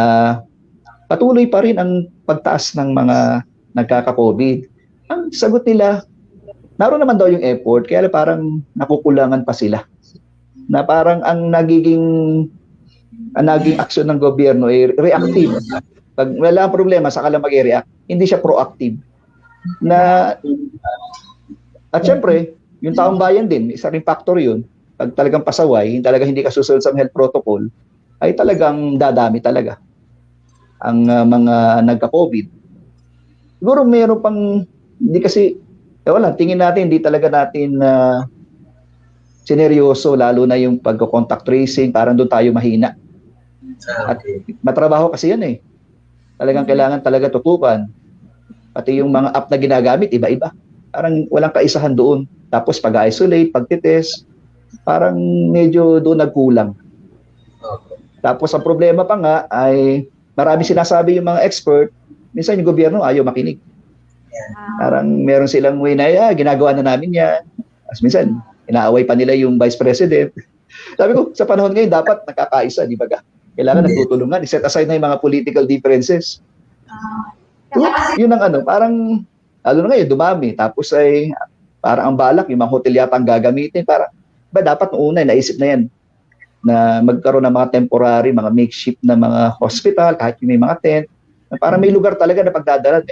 patuloy pa rin ang pagtaas ng mga nagkaka-COVID? Ang sagot nila, naroon naman daw yung effort, kaya parang nakukulangan pa sila. Na parang ang naging aksyon ng gobyerno ay reactive. Pag wala ang problema, saka lang mag-react. Hindi siya proactive. At syempre, yung taong bayan din, isa ring factor yun. Pag talagang pasaway, hindi ka susunod sa health protocol, ay talagang dadami talaga ang mga nagka-COVID. Siguro mayroon pang, hindi kasi, tingin natin, hindi talaga natin sineryoso, lalo na yung pagko-contact tracing, parang doon tayo mahina. At matrabaho kasi yan eh. Talagang kailangan talaga tutukan. Pati yung mga app na ginagamit, iba-iba. Parang walang kaisahan doon. Tapos pag-isolate, pag-test, parang medyo doon nagkulang. Tapos ang problema pa nga ay marami sinasabi yung mga expert, minsan yung gobyerno ayaw makinig. Parang meron silang way na, ginagawa na namin yan. As minsan, inaaway pa nila yung vice president. Sabi ko, sa panahon ngayon, dapat nakakaisa, di ba? Kailangan nagtutulungan. I-set aside na yung mga political differences. Yun ang parang, lalo na ngayon, dumami. Tapos ay, parang ang balak, yung mga hotel yata ang gagamitin. Dapat noong una, naisip na yan, na magkaroon ng mga temporary, mga makeshift na mga hospital, kahit yung may mga tent, na para may lugar talaga na pagdadala.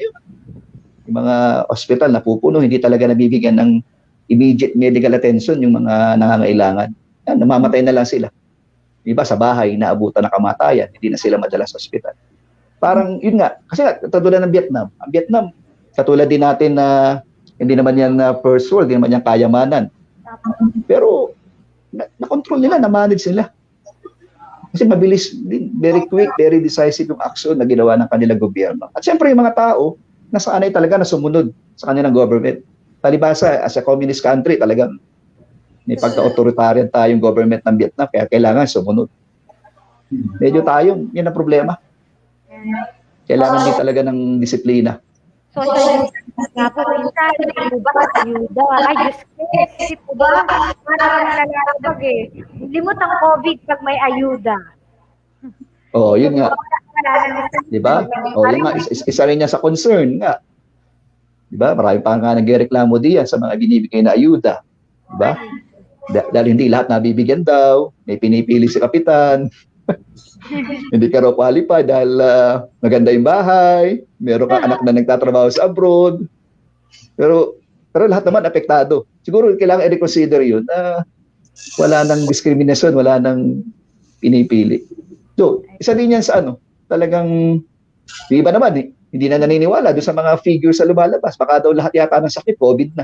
Yung mga hospital na pupuno, hindi talaga nabibigyan ng immediate medical attention yung mga nangangailangan. Yan, namamatay na lang sila. Diba, sa bahay, naabutan ng kamatayan, hindi na sila madala sa hospital. Parang, yun nga, kasi katulad ng Vietnam. Ang Vietnam, katulad din natin na hindi naman yan first world, hindi naman yan kayamanan. Pero, na-control nila, na-manage nila. Kasi mabilis din, very quick, very decisive yung action na ginawa ng kanilang gobyerno. At siyempre, yung mga tao, nasanay talaga na sumunod sa kanilang government. Palibasa, as a communist country, talagang may pagka-authoritarian tayong government ng Vietnam, kaya kailangan sumunod. Medyo tayong, yun ang problema. Kailangan din talaga ng disiplina. Social distancing nga po, minsan, hindi ba ayuda? Ay, Diyos ko, kasi po ba? Parang nalalabag eh. Limot ang COVID pag may ayuda. Oo, yun nga. Di ba? O yan nga, isa rin niya sa concern nga. Di ba? Marami pa nga nagreklamo diyan sa mga binibigay na ayuda. Di ba? Dahil hindi lahat nabibigyan daw, may pinipili si kapitan. Hindi ka raw qualified dahil maganda yung bahay, meron kang anak na nagtatrabaho sa abroad. Pero lahat naman apektado. Siguro kailangan i-reconsider yun na wala nang diskriminasyon, wala nang pinipili. So, isa din yan sa talagang, yung iba naman hindi na naniniwala doon sa mga figures sa lumalabas. Baka daw lahat yata ng sakit, COVID na.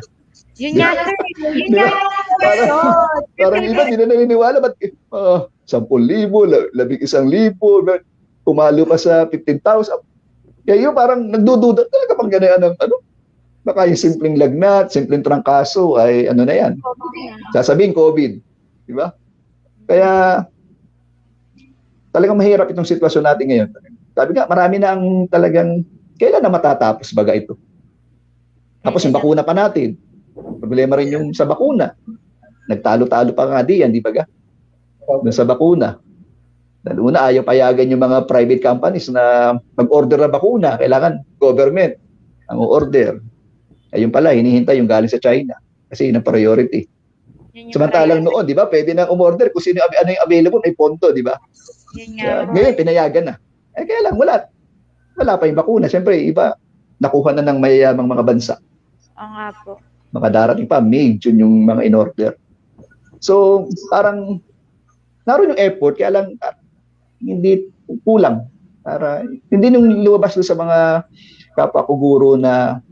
Yun nga, sir. Yun nga. Parang iba, hindi na naniniwala. Ba't 10,000, 11,000, pumalo pa sa 15,000. Kaya yun, parang nagdududa talaga pang ganyan baka yung simpleng lagnat, simpleng trangkaso ay na yan. Sasabihin COVID. Di ba? Kaya talagang mahirap itong sitwasyon natin ngayon. Sabi nga, marami na ang talagang kailan na matatapos baga ito. Tapos yung bakuna pa natin. Problema rin yung sa bakuna. Nagtalo-talo pa nga diyan, di ba ga? Doon sa bakuna. Dahil una, ayaw payagan yung mga private companies na mag-order na bakuna. Kailangan government ang order. Ayun pala, hinihintay yung galing sa China. Kasi yun ang priority. Samantalang noon, di ba? Pwede na umorder kung sino ano yung available, may ponto, di ba? Ngayon, pinayagan na. Kaya lang, wala pa yung bakuna. Siyempre, iba, nakuha na ng mayayamang mga bansa. Oo nga po. Makadarating pa, May, June yung mga in-order. So, parang, naroon yung effort, kaya lang, hindi kulang. Hindi nung lumabas doon sa mga kapwa ko guro na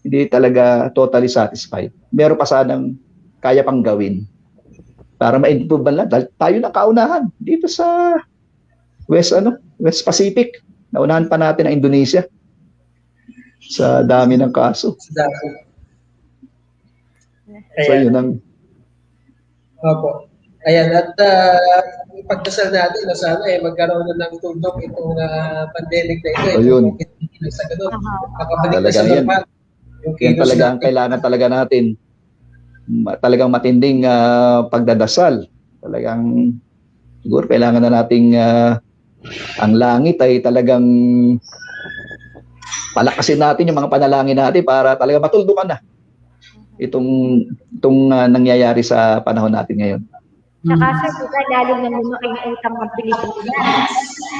hindi talaga totally satisfied. Meron pa sanang kaya pang gawin para ma-improve ba lang. Dahil tayo na kaunahan dito sa West Pacific. Naunahan pa natin ang Indonesia sa dami ng kaso. So yun ang Opo. Ayan, at ipagdasal natin na sana magkaroon na ng tundok itong pandemic na ito. Ayun. Sa ganun, makabalik na talaga sa yan. normal. Yan talaga ang kailangan talaga natin. Talagang matinding pagdadasal. Talagang siguro kailangan na nating ang langit ay talagang palakasin natin yung mga panalangin natin para talaga matuldukan na itong nangyayari sa panahon natin ngayon. Tsaka sir, lalo na lumaki yung utang ng Pilipinas.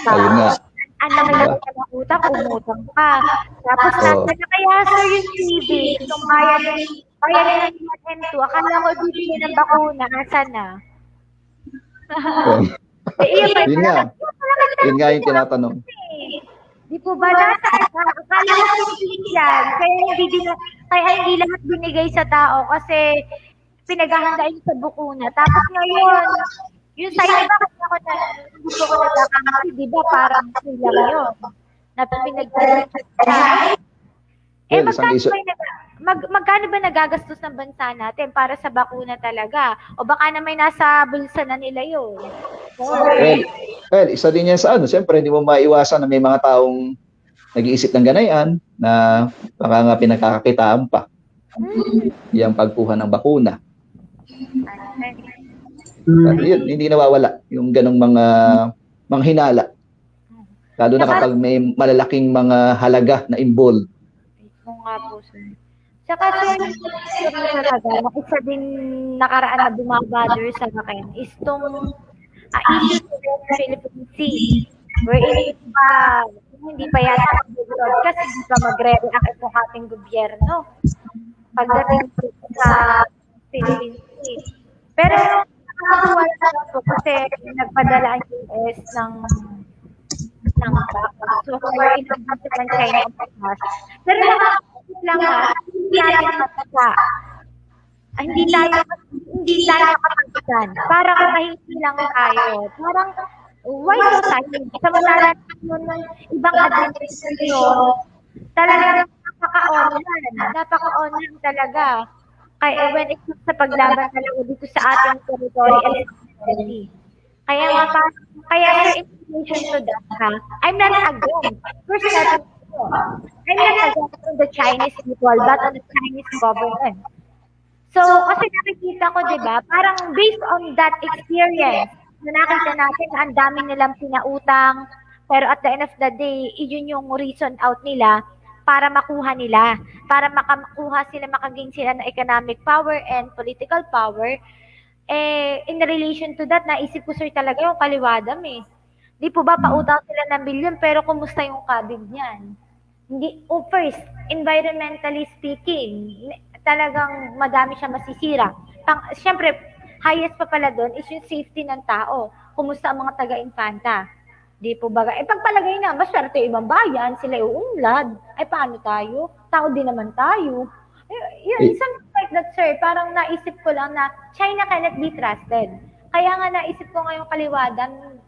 Ayun nga. Ang naman ng utang, umutang ka. Tapos nasa na kaya sir yung TV, itong bayan ng M2, akala ko bibili ng bakuna, asan na? Yun nga yung tinatanong. Di po ba nasa akala ko bibili yan, kaya hindi lahat binigay sa tao kasi pinaghahandaan sa bukuna. Tapos ngayon, yung sa'yo ba kasi ako na gusto ko nagkakamali, di ba parang sila ngayon na pinaghahandaan magkano ba nagagastos ng bansa natin para sa bakuna talaga? O baka na may nasa bulsa na nila yun? Well, isa din yan sa siyempre hindi mo maiwasan na may mga taong nag-iisip ng ganayan na baka nga pinagkakakitaan pa yung pagkuha ng bakuna. Yun, hindi nawawala yung ganong mga hinala. Lalo na kapag may malalaking mga halaga na involved. Oo nga po, sir. Tsaka sir, talaga, isa din nakaraan na bumabother sa akin is itong issue sa Philippine Sea. Wherein hindi pa yata kasi hindi pa magre-react itong ating gobyerno pagdating sa Philippine Sea. Pero nakakatuwa lang po kasi nagpadala ang US ng baka. So, wherein ang China ang pagkas. Pero nakakatuwa lang hindi tayo makapagsan. Parang mahingi lang tayo. Parang, why so tayo? Samantala ng ibang administrasyon, talagang napaka-online talaga. Kaya when it comes sa paglaban talaga dito sa ating territory and security. Kaya sa information to that, I'm not against. First, I'm not against the Chinese people, but on the Chinese government. So, kasi nakikita ko, di ba, parang based on that experience, na nakita natin na ang dami nilang pinautang, Pero at the end of the day, yun yung reason out nila para makuha nila. Para makakuha sila, makagain sila ng economic power and political power. In relation to that, naisip ko sir talaga yung kaliwadam eh. Di po ba pautang sila ng bilyon pero kumusta yung kabig niyan? Hindi, first, environmentally speaking, talagang madami siya masisira. Siyempre, highest pa pala doon is yung safety ng tao. Kumusta ang mga taga-Infanta? Di po ba? Pagpalagay na, maswerte ibang bayan, sila uunlad. Ay, paano tayo? Tao din naman tayo. Yun, something like that, sir. Parang naisip ko lang na China cannot be trusted. Kaya nga naisip ko ngayong kaliwadan,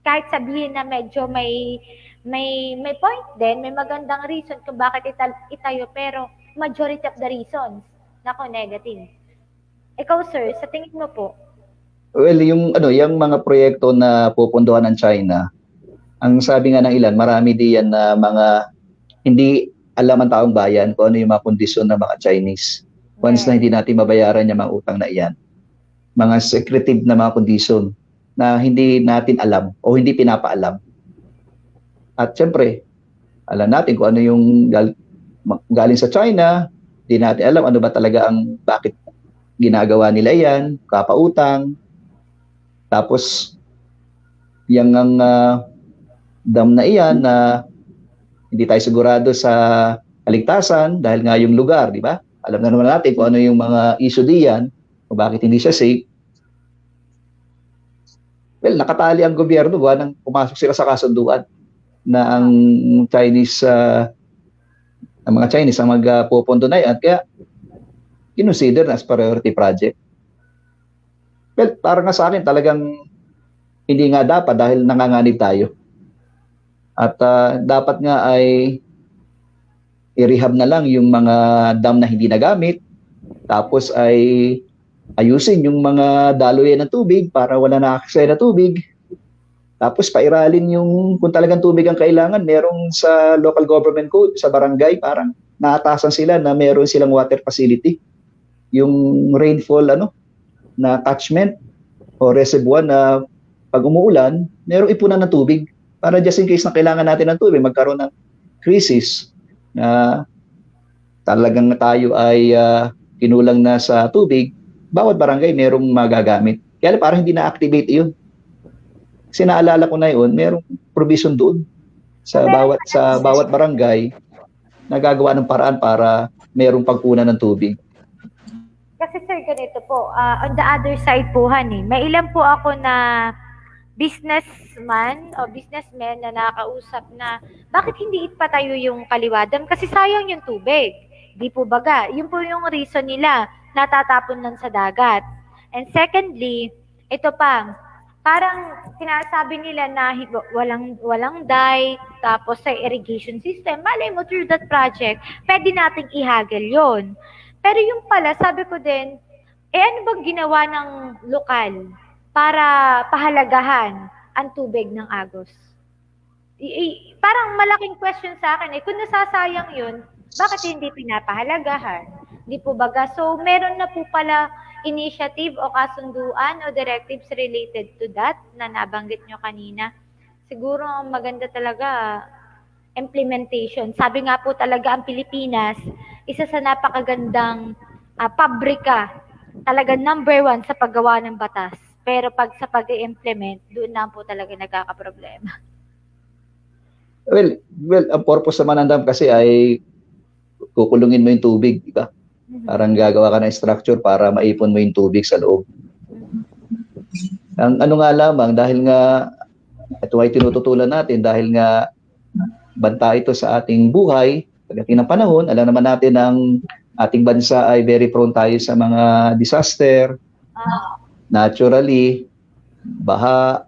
kahit sabihin na medyo may point din, may magandang reason kung bakit itayo, pero majority of the reasons, nako, negative. Ikaw, sir, sa tingin mo po? Well, yung mga proyekto na pupunduhan ng China, ang sabi nga ng ilan, marami diyan na mga hindi alam ang taong bayan kung ano yung mga kondisyon ng mga Chinese. Once na hindi natin mabayaran yung mga utang na iyan, mga secretive na mga kondisyon na hindi natin alam o hindi pinapaalam. At syempre, alam natin kung ano yung galing sa China, hindi natin alam ano ba talaga bakit ginagawa nila yan, kapautang. Tapos, yung dam na iyan na hindi tayo sigurado sa kaligtasan dahil nga yung lugar, di ba? Alam na naman natin kung ano yung mga issue diyan, kung bakit hindi siya safe. Well, nakatali ang gobyerno nang pumasok sila sa kasunduan na ang Chinese, ang mga Chinese ang magpupundo na yan. Kaya, kinonsider as priority project. Well, parang nga sa akin, talagang hindi nga dapat dahil nanganganib tayo. At dapat nga ay i-rehab na lang yung mga dam na hindi nagamit. Tapos ay ayusin yung mga daluyan ng tubig para wala na access na tubig. Tapos pairalin yung kung talagang tubig ang kailangan, merong sa local government code, sa barangay, parang naatasan sila na meron silang water facility. Yung rainfall na catchment o reservoir na pag umuulan, merong ipunan ng tubig para just in case na kailangan natin ng tubig, magkaroon ng crisis na talagang tayo ay kinulang na sa tubig, bawat barangay merong magagamit. Kaya parang hindi na-activate yun. Kasi naalala ko na yun, merong provision doon sa bawat barangay na gagawa ng paraan para merong pagkunan ng tubig. Kasi sir, ganito po, on the other side po, may ilan po ako na businessman o businessmen na nakausap na bakit hindi ipatayo yung kaliwadan? Kasi sayang yung tubig. Di po baga. Yun po yung reason nila, natatapon lang sa dagat. And secondly, ito pa, parang sinasabi nila na walang dye, tapos sa irrigation system, malay mo through that project, pwede nating ihagel yon. Pero yung pala, sabi ko din, ano bang ginawa ng lokal para pahalagahan ang tubig ng Agos? Parang malaking question sa akin kung nasasayang yun, bakit hindi pinapahalagahan? Di po baga? So, meron na po pala initiative o kasunduan o directives related to that na nabanggit nyo kanina. Siguro maganda talaga implementation. Sabi nga po talaga ang Pilipinas, isa sa napakagandang pabrika, talaga number 1 sa paggawa ng batas. Pero pag sa pag-i-implement, doon na po talaga nagkakaproblema. Well, ang purpose naman ng dam kasi ay kukulungin mo yung tubig, di ba? Parang gagawa ka ng structure para maipon mo yung tubig sa loob. Ang nga lamang, dahil nga ito ay tinututulan natin, dahil nga banta ito sa ating buhay, pagdating ng panahon, alam naman natin ang ating bansa ay very prone tayo sa mga disaster, naturally, baha,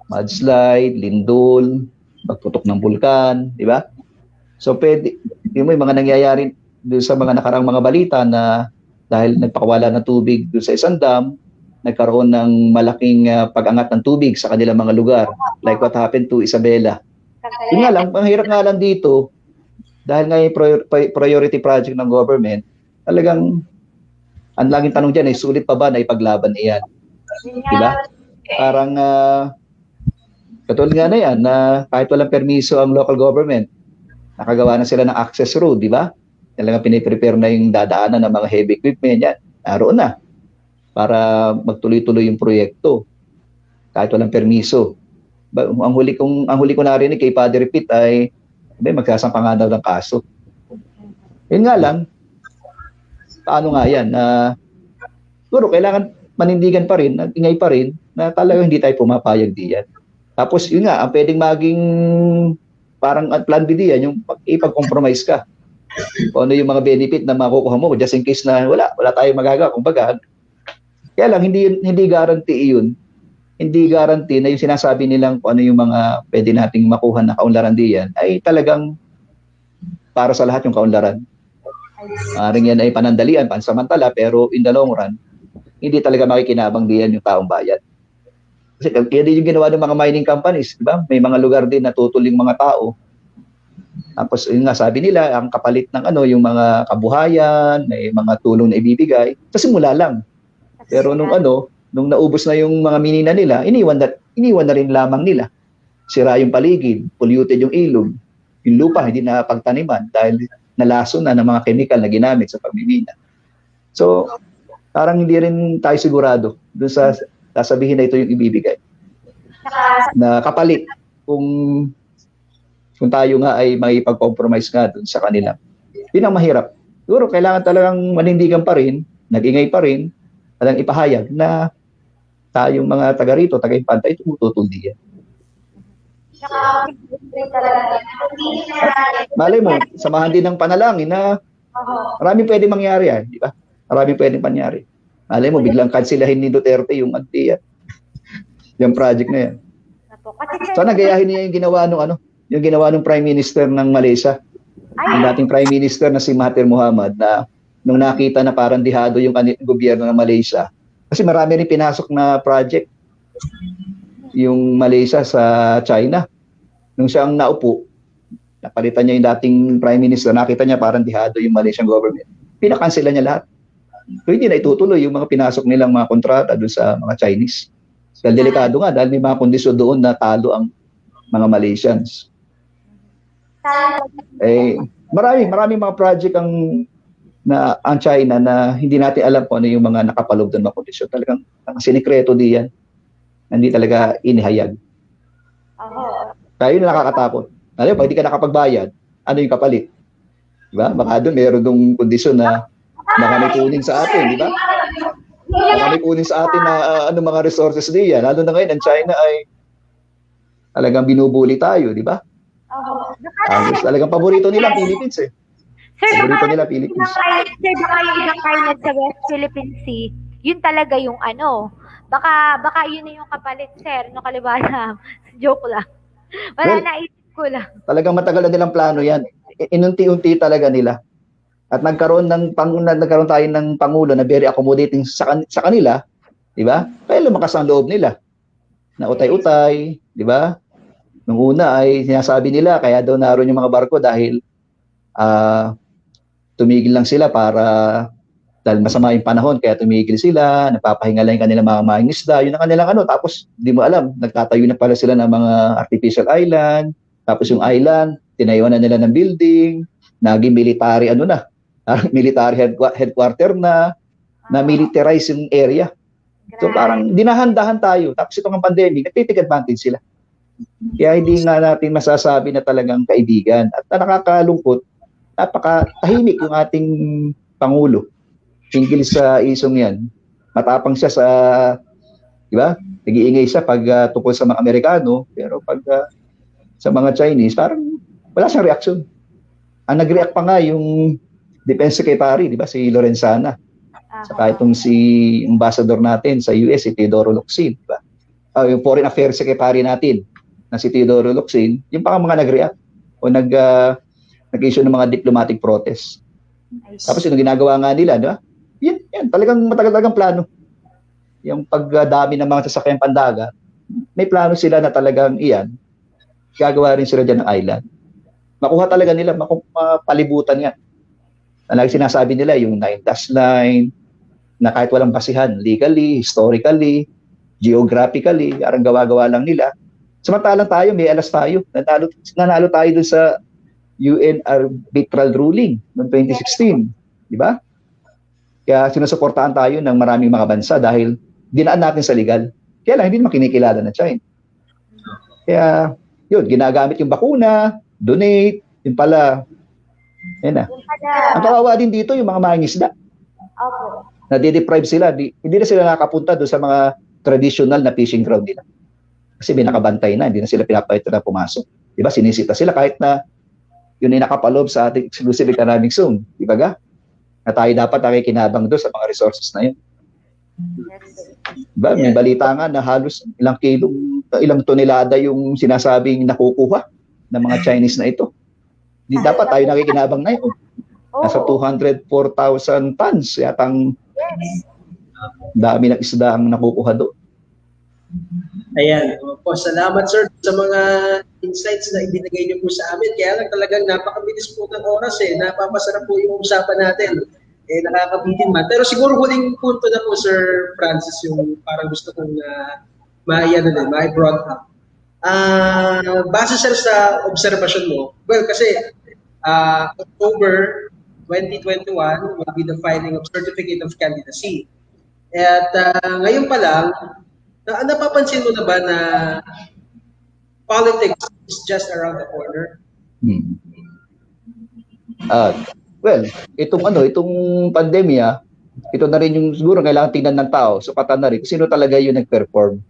mudslide, lindol, pagputok ng bulkan, di ba? So pwede, yung mga nangyayari doon sa mga nakaraang mga balita na dahil nagpakawala ng tubig doon sa isang dam, nagkaroon ng malaking pag-angat ng tubig sa kanilang mga lugar, like what happened to Isabela. Yun nga lang, ang hirap nga lang dito, dahil nga yung priority project ng government, talagang ang laging tanong dyan ay sulit pa ba na ipaglaban iyan? Diba? Parang Katulad nga na yan, na kahit walang permiso ang local government, nakagawa na sila ng access road, di ba? Talagang piniprepare na yung dadaanan ng mga heavy equipment, yan. Naroon na para magtuloy-tuloy yung proyekto kahit walang permiso. Ang huli ko narinig kay Padre Pete ay magsasampa nga daw ng kaso. Yun nga lang, paano nga yan? Siguro kailangan manindigan pa rin, ingay pa rin, na talagang hindi tayo pumapayag diyan. Tapos yun nga, ang pwedeng maging parang plan B diyan, yung ipag-compromise ka. Kung ano yung mga benefit na makukuha mo, just in case na wala tayong magagawa. Kumbaga, kaya lang, hindi guarantee yun. Hindi guarantee na yung sinasabi nilang kung ano yung mga pwede nating makuha na kaunlaran diyan ay talagang para sa lahat yung kaunlaran. Maaaring yan ay panandalian, pansamantala, pero in the long run, hindi talaga makikinabang diyan yung taong bayan. Kasi kaya din yung ginawa ng mga mining companies, di ba? May mga lugar din na tutuling mga tao. Tapos yun nga, sabi nila, ang kapalit ng yung mga kabuhayan, may mga tulong na ibibigay, sa simula lang. Pero nung naubos na yung mga minina nila, iniwan na rin lamang nila. Sira yung paligid, polluted yung ilog, yung lupa hindi na pagtaniman dahil nalaso na ng mga chemical na ginamit sa pagmimina. So, parang hindi rin tayo sigurado doon sa sasabihin na ito yung ibibigay. Na kapalit kung tayo nga ay makipag-compromise nga doon sa kanila. Yun ang mahirap. Siguro kailangan talagang manindigan pa rin, nag-ingay pa rin, talagang ipahayag na tayong mga taga rito, taga-Infanta, tumututundi yan. Malay mo, samahan din ng panalangin na maraming pwede mangyari yan, di ba? Maraming pwedeng pangyari. Malay mo, biglang kansilahin ni Duterte yung yung project na yan. Sana gayahin niya yung ginawa nung Prime Minister ng Malaysia. Yung dating Prime Minister na si Mahathir Mohamad na nung nakita na parang dihado yung gobyerno ng Malaysia. Kasi marami rin pinasok na project yung Malaysia sa China. Nung siyang naupo, napalitan niya yung dating Prime Minister, nakita niya parang dihado yung Malaysian government. Pinakansela niya lahat. So hindi na itutuloy yung mga pinasok nilang mga kontrata doon sa mga Chinese. Dahil delikado nga, dahil may mga kondisyon doon na talo ang mga Malaysians. Marami mga project ang China na hindi natin alam kung ano yung mga nakapaloob doon mga kondisyon. Talagang sinikreto diyan. Hindi talaga inihayag. Kaya yun nakakatakot. Alam, pag di ka nakapagbayad, ano yung kapalit? Diba? Baka doon meron dong kondisyon na baka may kunin sa atin, di ba? Baka may kunin sa atin na mga resources diyan. Lalo na ngayon, ang China ay talagang binubuli tayo, di ba? Talagang paborito nila Philippines eh. Paborito nila Philippines. Sir, baka yung ibang island sa West Philippine Sea, yun talaga yung baka yun na yung kapalit, sir, no kalibanam. Joke lang. Naisip ko lang. Talagang matagal na nilang plano yan. Inunti-unti talaga nila. At nagkaroon tayo ng Pangulo na very accommodating sa kanila, di ba? Kaya lumakas ang loob nila. Na utay-utay, di ba? Nung una ay sinasabi nila, kaya daw naroon yung mga barko dahil tumigil lang sila dahil masama yung panahon, kaya tumigil sila, napapahinga lang yung kanilang mga mangingisda, yun ang kanilang tapos di mo alam, nagtatayo na pala sila ng mga artificial island, tapos yung island, tinayuan na nila ng building, naging military military headquarter na militarize yung area. So parang dinahandahan tayo, tapos itong pandemic, nagtitake advantage sila. Kaya hindi nga natin masasabi na talagang kaibigan. At nakakalungkot, napakatahimik yung ating Pangulo. Tingil sa isong yan. Matapang siya di ba? Nag-iingay siya pag tungkol sa mga Amerikano, pero pag sa mga Chinese, parang wala siyang reaksyon. Ang nag-react pa nga yung Defense Secretary, di ba? Si Lorenzana. Saka itong si ambassador natin sa US, si Teodoro Locsin, di ba? Yung Foreign Affairs Secretary natin, na si Teodoro Locsin, yung pa mga nag-react o nag-issue ng mga diplomatic protest. Tapos yung ginagawa nga nila, di ba? Yan, talagang matagal-talagang plano. Yung pagdami ng mga sasakyang pandagat, may plano sila na talagang gagawa rin sila dyan ng island. Makuha talaga nila, mapalibutan nga. Na sinasabi nila yung 9-dash line, na kahit walang basihan, legally, historically, geographically, parang gawa-gawa lang nila, Samantalang tayo, may alas tayo. Nanalo tayo dun sa UN arbitral ruling noong 2016. Di ba? Kaya sinusuportahan tayo ng maraming mga bansa dahil dinaan natin sa legal. Kaya lang, hindi naman kinikilala na China. Kaya, yun, ginagamit yung bakuna, donate, yun pala. Yan na. Yung pala, Ang kawawa din dito, yung mga mangingisda. opo. Nade-deprive sila. Hindi na sila nakapunta doon sa mga traditional na fishing ground nila. Kasi may nakabantay na, hindi na sila pinapayto na pumasok. Diba? Sinisita sila kahit na yun ay nakapaloob sa ating exclusive economic zone. Diba ga? Na tayo dapat nakikinabang doon sa mga resources na yun. Diba? May balita nga na halos ilang tonelada yung sinasabing nakukuha ng mga Chinese na ito. Di dapat tayo nakikinabang na yun. Nasa 204,000 tons yatang dami ng isda ang nakukuha doon. Ayan. Po, salamat sir sa mga insights na ibinigay niyo po sa amin. Kaya lang talagang napakabilis po ng oras Napapasarap po yung usapan natin. Nakakabitin man. Pero siguro huling punto na po Sir Francis yung parang gusto kong ma-brought up. Base sir sa observation mo, well kasi October 2021 will be the filing of Certificate of Candidacy. At ngayon pa lang, napapansin mo na ba na politics is just around the corner? Well, itong pandemya, ito na rin yung siguro kailangan tingnan ng tao, sukatan na rin kung sino talaga yung nag-perform.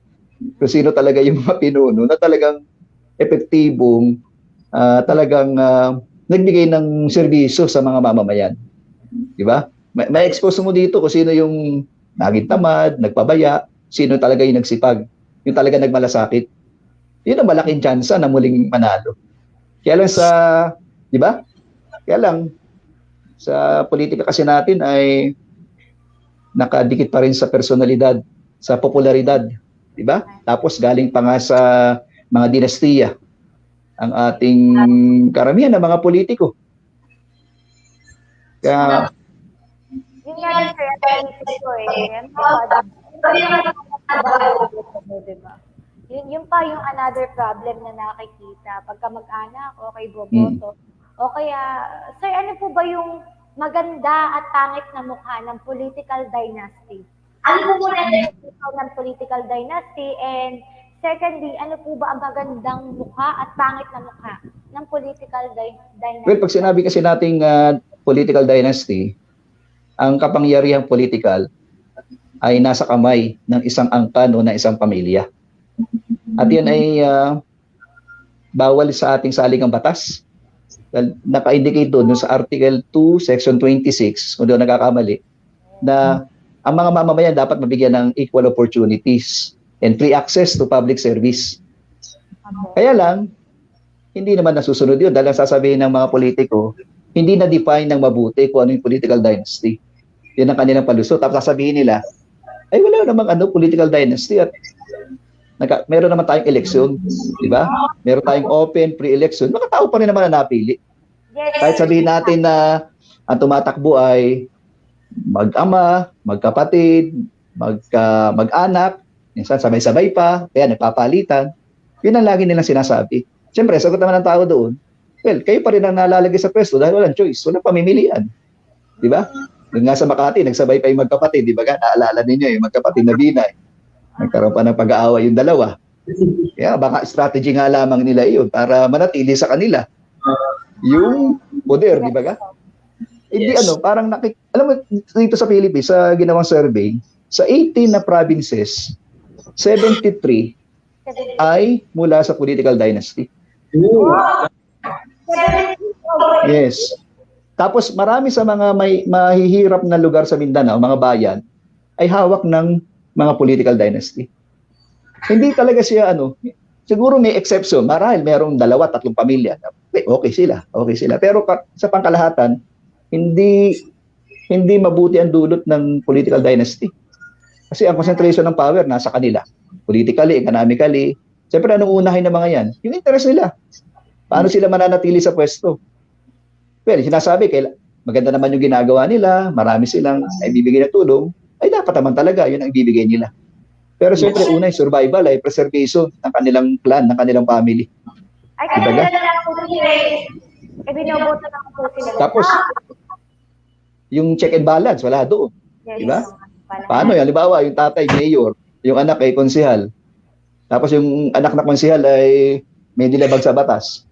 Kung sino talaga yung mga pinuno na talagang epektibong, talagang nagbigay ng serbisyo sa mga mamamayan. Di ba? May expose mo dito kung sino yung naging tamad, nagpabaya, sino talaga yung nagsipag, yung talaga nagmalasakit. Yun ang malaking tsansa na muling manalo. Kaya lang di ba? Kaya lang, sa politika kasi natin ay nakadikit pa rin sa personalidad, sa popularidad. Di ba? Tapos galing pa nga sa mga dinastiya ang ating karamihan ng mga politiko. Kaya Yun nga rin sir, naisip ko diba? Yun pa yung another problem na nakikita. Pagka mag-anak, okay, boboto. O kaya, sir, ano po ba yung maganda at pangit na mukha ng political dynasty? Ano po muna ng political dynasty? And secondly, ano po ba ang magandang mukha at pangit na mukha ng political dynasty? Well, pag sinabi kasi nating political dynasty, ang kapangyarihang political ay nasa kamay ng isang angkan o ng isang pamilya. At yan ay bawal sa ating saligang batas. Naka-indicate doon sa Article 2, Section 26, kung doon nagkakamali, na ang mga mamamayan dapat mabigyan ng equal opportunities and free access to public service. Kaya lang, hindi naman nasusunod yun dahil sasabihin ng mga politiko, hindi na-define ng mabuti kung ano yung political dynasty. Yun ang kanilang palusot. Tapos sasabihin nila, ay wala namang political dynasty at meron naman tayong eleksyon, di ba? Meron tayong open, pre-election. Mga tao pa rin naman na napili. Kahit sabihin natin na ang tumatakbo ay mag-ama, magkapatid, mag-anak, minsan sabay-sabay pa, kaya nagpapalitan. Yun ang lagi nilang sinasabi. Siyempre, sagot naman ng tao doon, well, kayo pa rin ang nalalagay sa pwesto dahil walang choice, walang pamimilian. Di ba? Doon nga sa Makati, nagsabay pa yung magkapatid, di ba? Naalala ninyo yung magkapatid na Binay. Nagkaroon pa ng pag-aaway yung dalawa. Kaya baka strategy nga lamang nila iyon para manatili sa kanila yung poder, di ba ga? Hindi parang alam mo dito sa Philippines, sa ginawang survey, sa 18 na provinces, 73 ay mula sa political dynasty. Yes. Tapos marami sa mga may mahihirap na lugar sa Mindanao, mga bayan, ay hawak ng mga political dynasty. Hindi talaga siya siguro may exception, marahil merong 2-3 pamilya. Okay sila. Pero sa pangkalahatan, hindi mabuti ang dulot ng political dynasty. Kasi ang concentration ng power nasa kanila. Politically, economically. Siyempre, anong unahin ng mga yan? Yung interest nila. Paano sila mananatili sa pwesto? Well, sinasabi, maganda naman yung ginagawa nila, marami silang ibibigay na tulong, ay dapat naman talaga, yun ang ibibigay nila. Pero siyempre, una yung survival ay preservation ng kanilang clan, ng kanilang family. Ay, kaya na lang po sila binoboto lang po sila. Tapos, yung check and balance, wala doon. Yes, Diba? Paano yan? Halimbawa, yung tatay, mayor, yung anak ay konsehal. Tapos yung anak na konsehal ay may nilabag sa batas.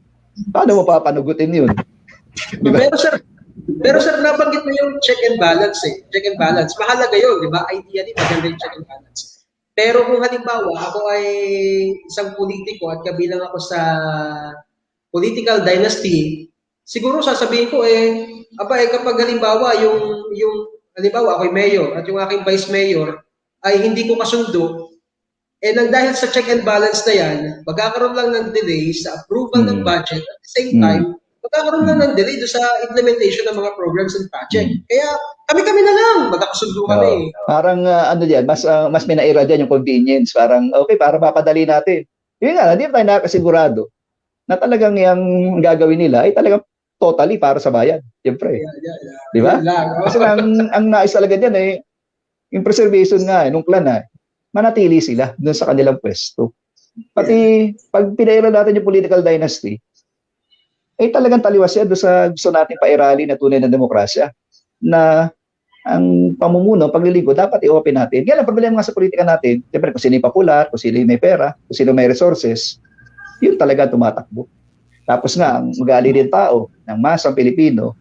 Paano mo papanugutin yun? Diba? Pero sir, nabanggit mo yung check and balance eh. Check and balance. Mahalaga yun, di ba? Ideally, maganda yung check and balance. Pero kung halimbawa, ako ay isang politiko at kabilang ako sa political dynasty, siguro sasabihin ko kapag halimbawa halimbawa ako ay mayor at yung aking vice mayor ay hindi ko kasundo, nang dahil sa check and balance na yan, magkakaroon lang ng delay sa approval ng budget at the same time, magkakaroon lang ng delay sa implementation ng mga programs and project. Kaya kami-kami na lang, magkakasundo kami. Parang mas minaira dyan yung convenience. Parang okay, para mapadali natin. Yun nga, hindi tayo nakasigurado na talagang yung gagawin nila ay talagang totally para sa bayan. Siyempre. Di ba? Kasi ang nais talaga dyan yung preservation nga, nung clan manatili sila doon sa kanilang pwesto. Pati pag pinaira natin yung political dynasty, talagang taliwas yan doon sa gusto natin pairali na tunay na demokrasya na ang pamumuno, paglilingkod, dapat i-open natin. Kaya lang, problema nga sa politika natin, siyempre kung sino yung popular, kung sino yung may pera, kung sino may resources, yun talaga tumatakbo. Tapos nga, ang ugali din tao ng masang Pilipino,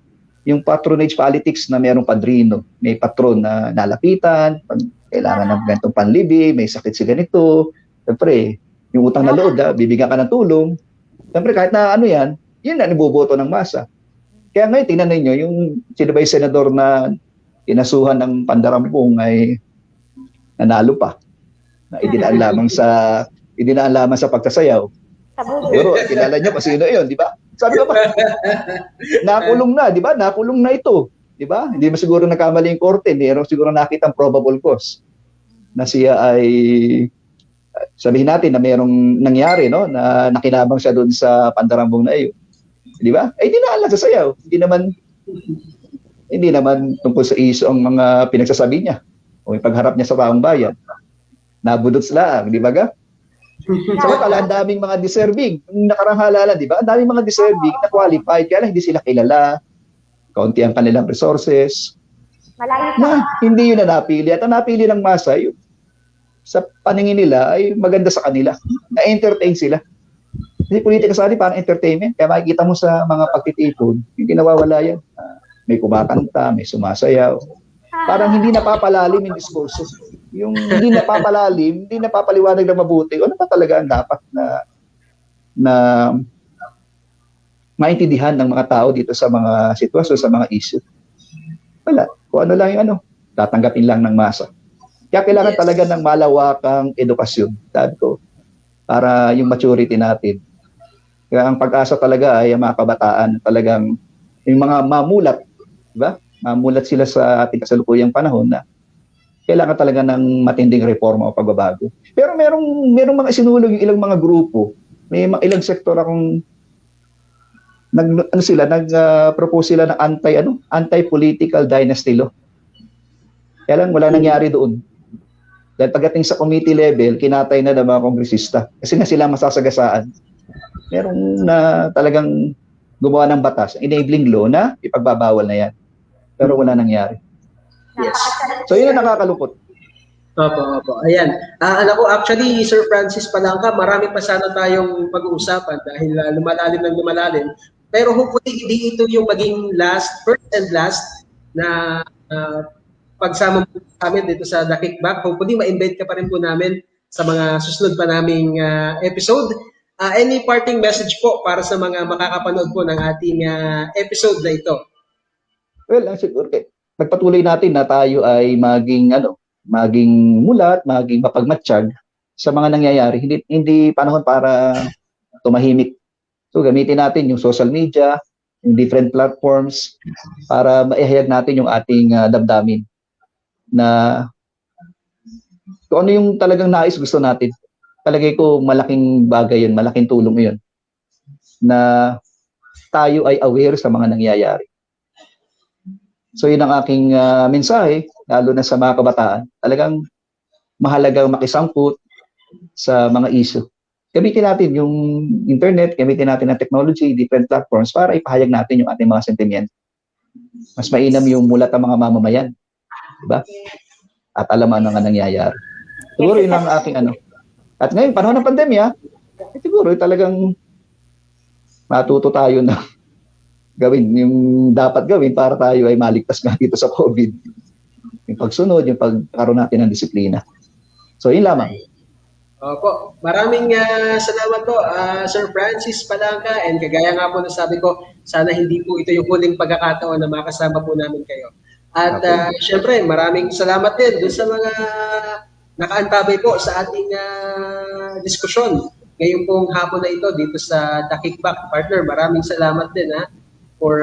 yung patronage politics na mayroong padrino, may patron na nalapitan, kailangan ng ganitong panlibi, may sakit si ganito, siyempre, yung utang na loob, bibigyan ka ng tulong, siyempre kahit na ano yan, yun na niboboto ng masa. Kaya ngayon, tingnan ninyo, yung sino ba yung senador na inasuhan ng Pandarampong ay nanalo pa. Na idinaan lamang sa pagsasayaw. Pero kilala nyo kung sino yun, di ba? Sabi ko ba, nakulong na, di ba? Nakulong na ito. Di ba? Hindi mo siguro nagkamali yung korte, pero siguro nakita ang probable cause na siya ay sabihin natin na mayroong nangyari, no? Na nakinabang siya doon sa Pandarampong na iyon. Di ba? Dinaan lang sa sayaw. Hindi naman tungkol sa iso ang mga pinagsasabi niya o yung pagharap niya sa taong bayan. Nabudots lang, di ba ga? Samantala, ang daming mga deserving. Yung nakarang halalan, di ba? Ang daming mga deserving na qualified, kaya lang hindi sila kilala. Kaunti ang kanilang resources. Na hindi yun na napili. At ang napili ng masa, yun, sa paningin nila ay maganda sa kanila. Na-entertain sila. Kasi politika sa atin, parang entertainment. Kaya makikita mo sa mga pagtitipon, hindi nawawala yan. May kumakanta, may sumasayaw. Parang hindi napapalalim yung diskurso. Yung hindi napapalalim, hindi napapaliwanag na mabuti. Ano pa talaga ang dapat na maintindihan ng mga tao dito sa mga sitwasyon, sa mga issue? Wala. Kung ano lang yung tatanggapin lang ng masa. Kaya kailangan talaga ng malawakang edukasyon. Sabi ko, para yung maturity natin. Kaya ang pag-asa talaga ay ang mga kabataan talagang yung mga mamulat, diba? Mamulat sila sa ating kasalukuyang panahon na kailangan talaga ng matinding reforma o pagbabago. Pero merong mga sinulog yung ilang mga grupo, may ilang sektor akong nag-propose sila ng anti-political dynasty law. Kaya lang wala nangyari doon. Dahil pagdating sa committee level, kinatay na ng mga kongresista. Kasi nga sila masasagasaan. Merong na talagang gumawa ng batas, enabling law na ipagbabawal na yan. Pero wala nangyari. Yes. So yun ang nakakalungkot. Opo. Ayan. Alam ko, actually, Sir Francis Palangka, marami pa sana tayong pag-uusapan dahil lumalalim. Pero hopefully, hindi ito yung maging first and last na pagsama po namin dito sa The Kickback. Hopefully, ma-invite ka pa rin po namin sa mga susunod pa naming episode. Any parting message po para sa mga makakapanood po ng ating episode na ito? Well, siguro pagpatuloy natin na tayo ay maging mulat, maging mapagmatsyag sa mga nangyayari. Hindi panahon para tumahimik. So gamitin natin yung social media, yung different platforms para maihayag natin yung ating damdamin na kung ano yung talagang nais gusto natin. Talagay ko malaking bagay yun, malaking tulong yun na tayo ay aware sa mga nangyayari. So yun ang aking mensahe, lalo na sa mga kabataan. Talagang mahalagang makisangkot sa mga issue. Gamitin natin yung internet, gamitin natin ang technology, different platforms para ipahayag natin yung ating mga sentiment. Mas mainam yung mulat ng mga mamamayan. Diba? At alam ano nga nangyayari. Siguro yun lang ang aking ano. At ngayon, panahon ng pandemya, siguro talagang matuto tayo na gawin yung dapat gawin para tayo ay maligtas nga dito sa COVID. Yung pagsunod, yung pagkaroon natin ng disiplina. So, yun lamang. Opo, maraming salamat po, Sir Francis Palangka, and kagaya nga po na sabi ko, sana hindi po ito yung huling pagkakataon na makasama po namin kayo. At syempre, maraming salamat din doon sa mga nakaantabay po sa ating diskusyon ngayong pong hapon na ito dito sa The Kickback. Partner, maraming salamat din for,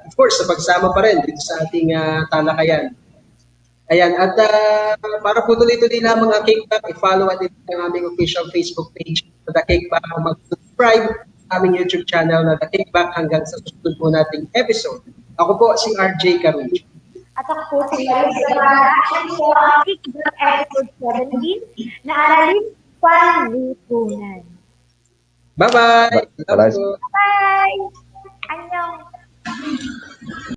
of course, sa pagsama pa rin dito sa ating talakayan. Ayan, at para po tuloy-tuloy lamang ang Kickback, i-follow at ang aming official Facebook page na The Kickback, mag-subscribe sa aming YouTube channel na The Kickback hanggang sa susunod po nating episode. Ako po si RJ Carucci. At ako po si Marisa Kickback episode 17 na aralin panlipunan. Bye-bye! Bye-bye. Bye! Annyeong!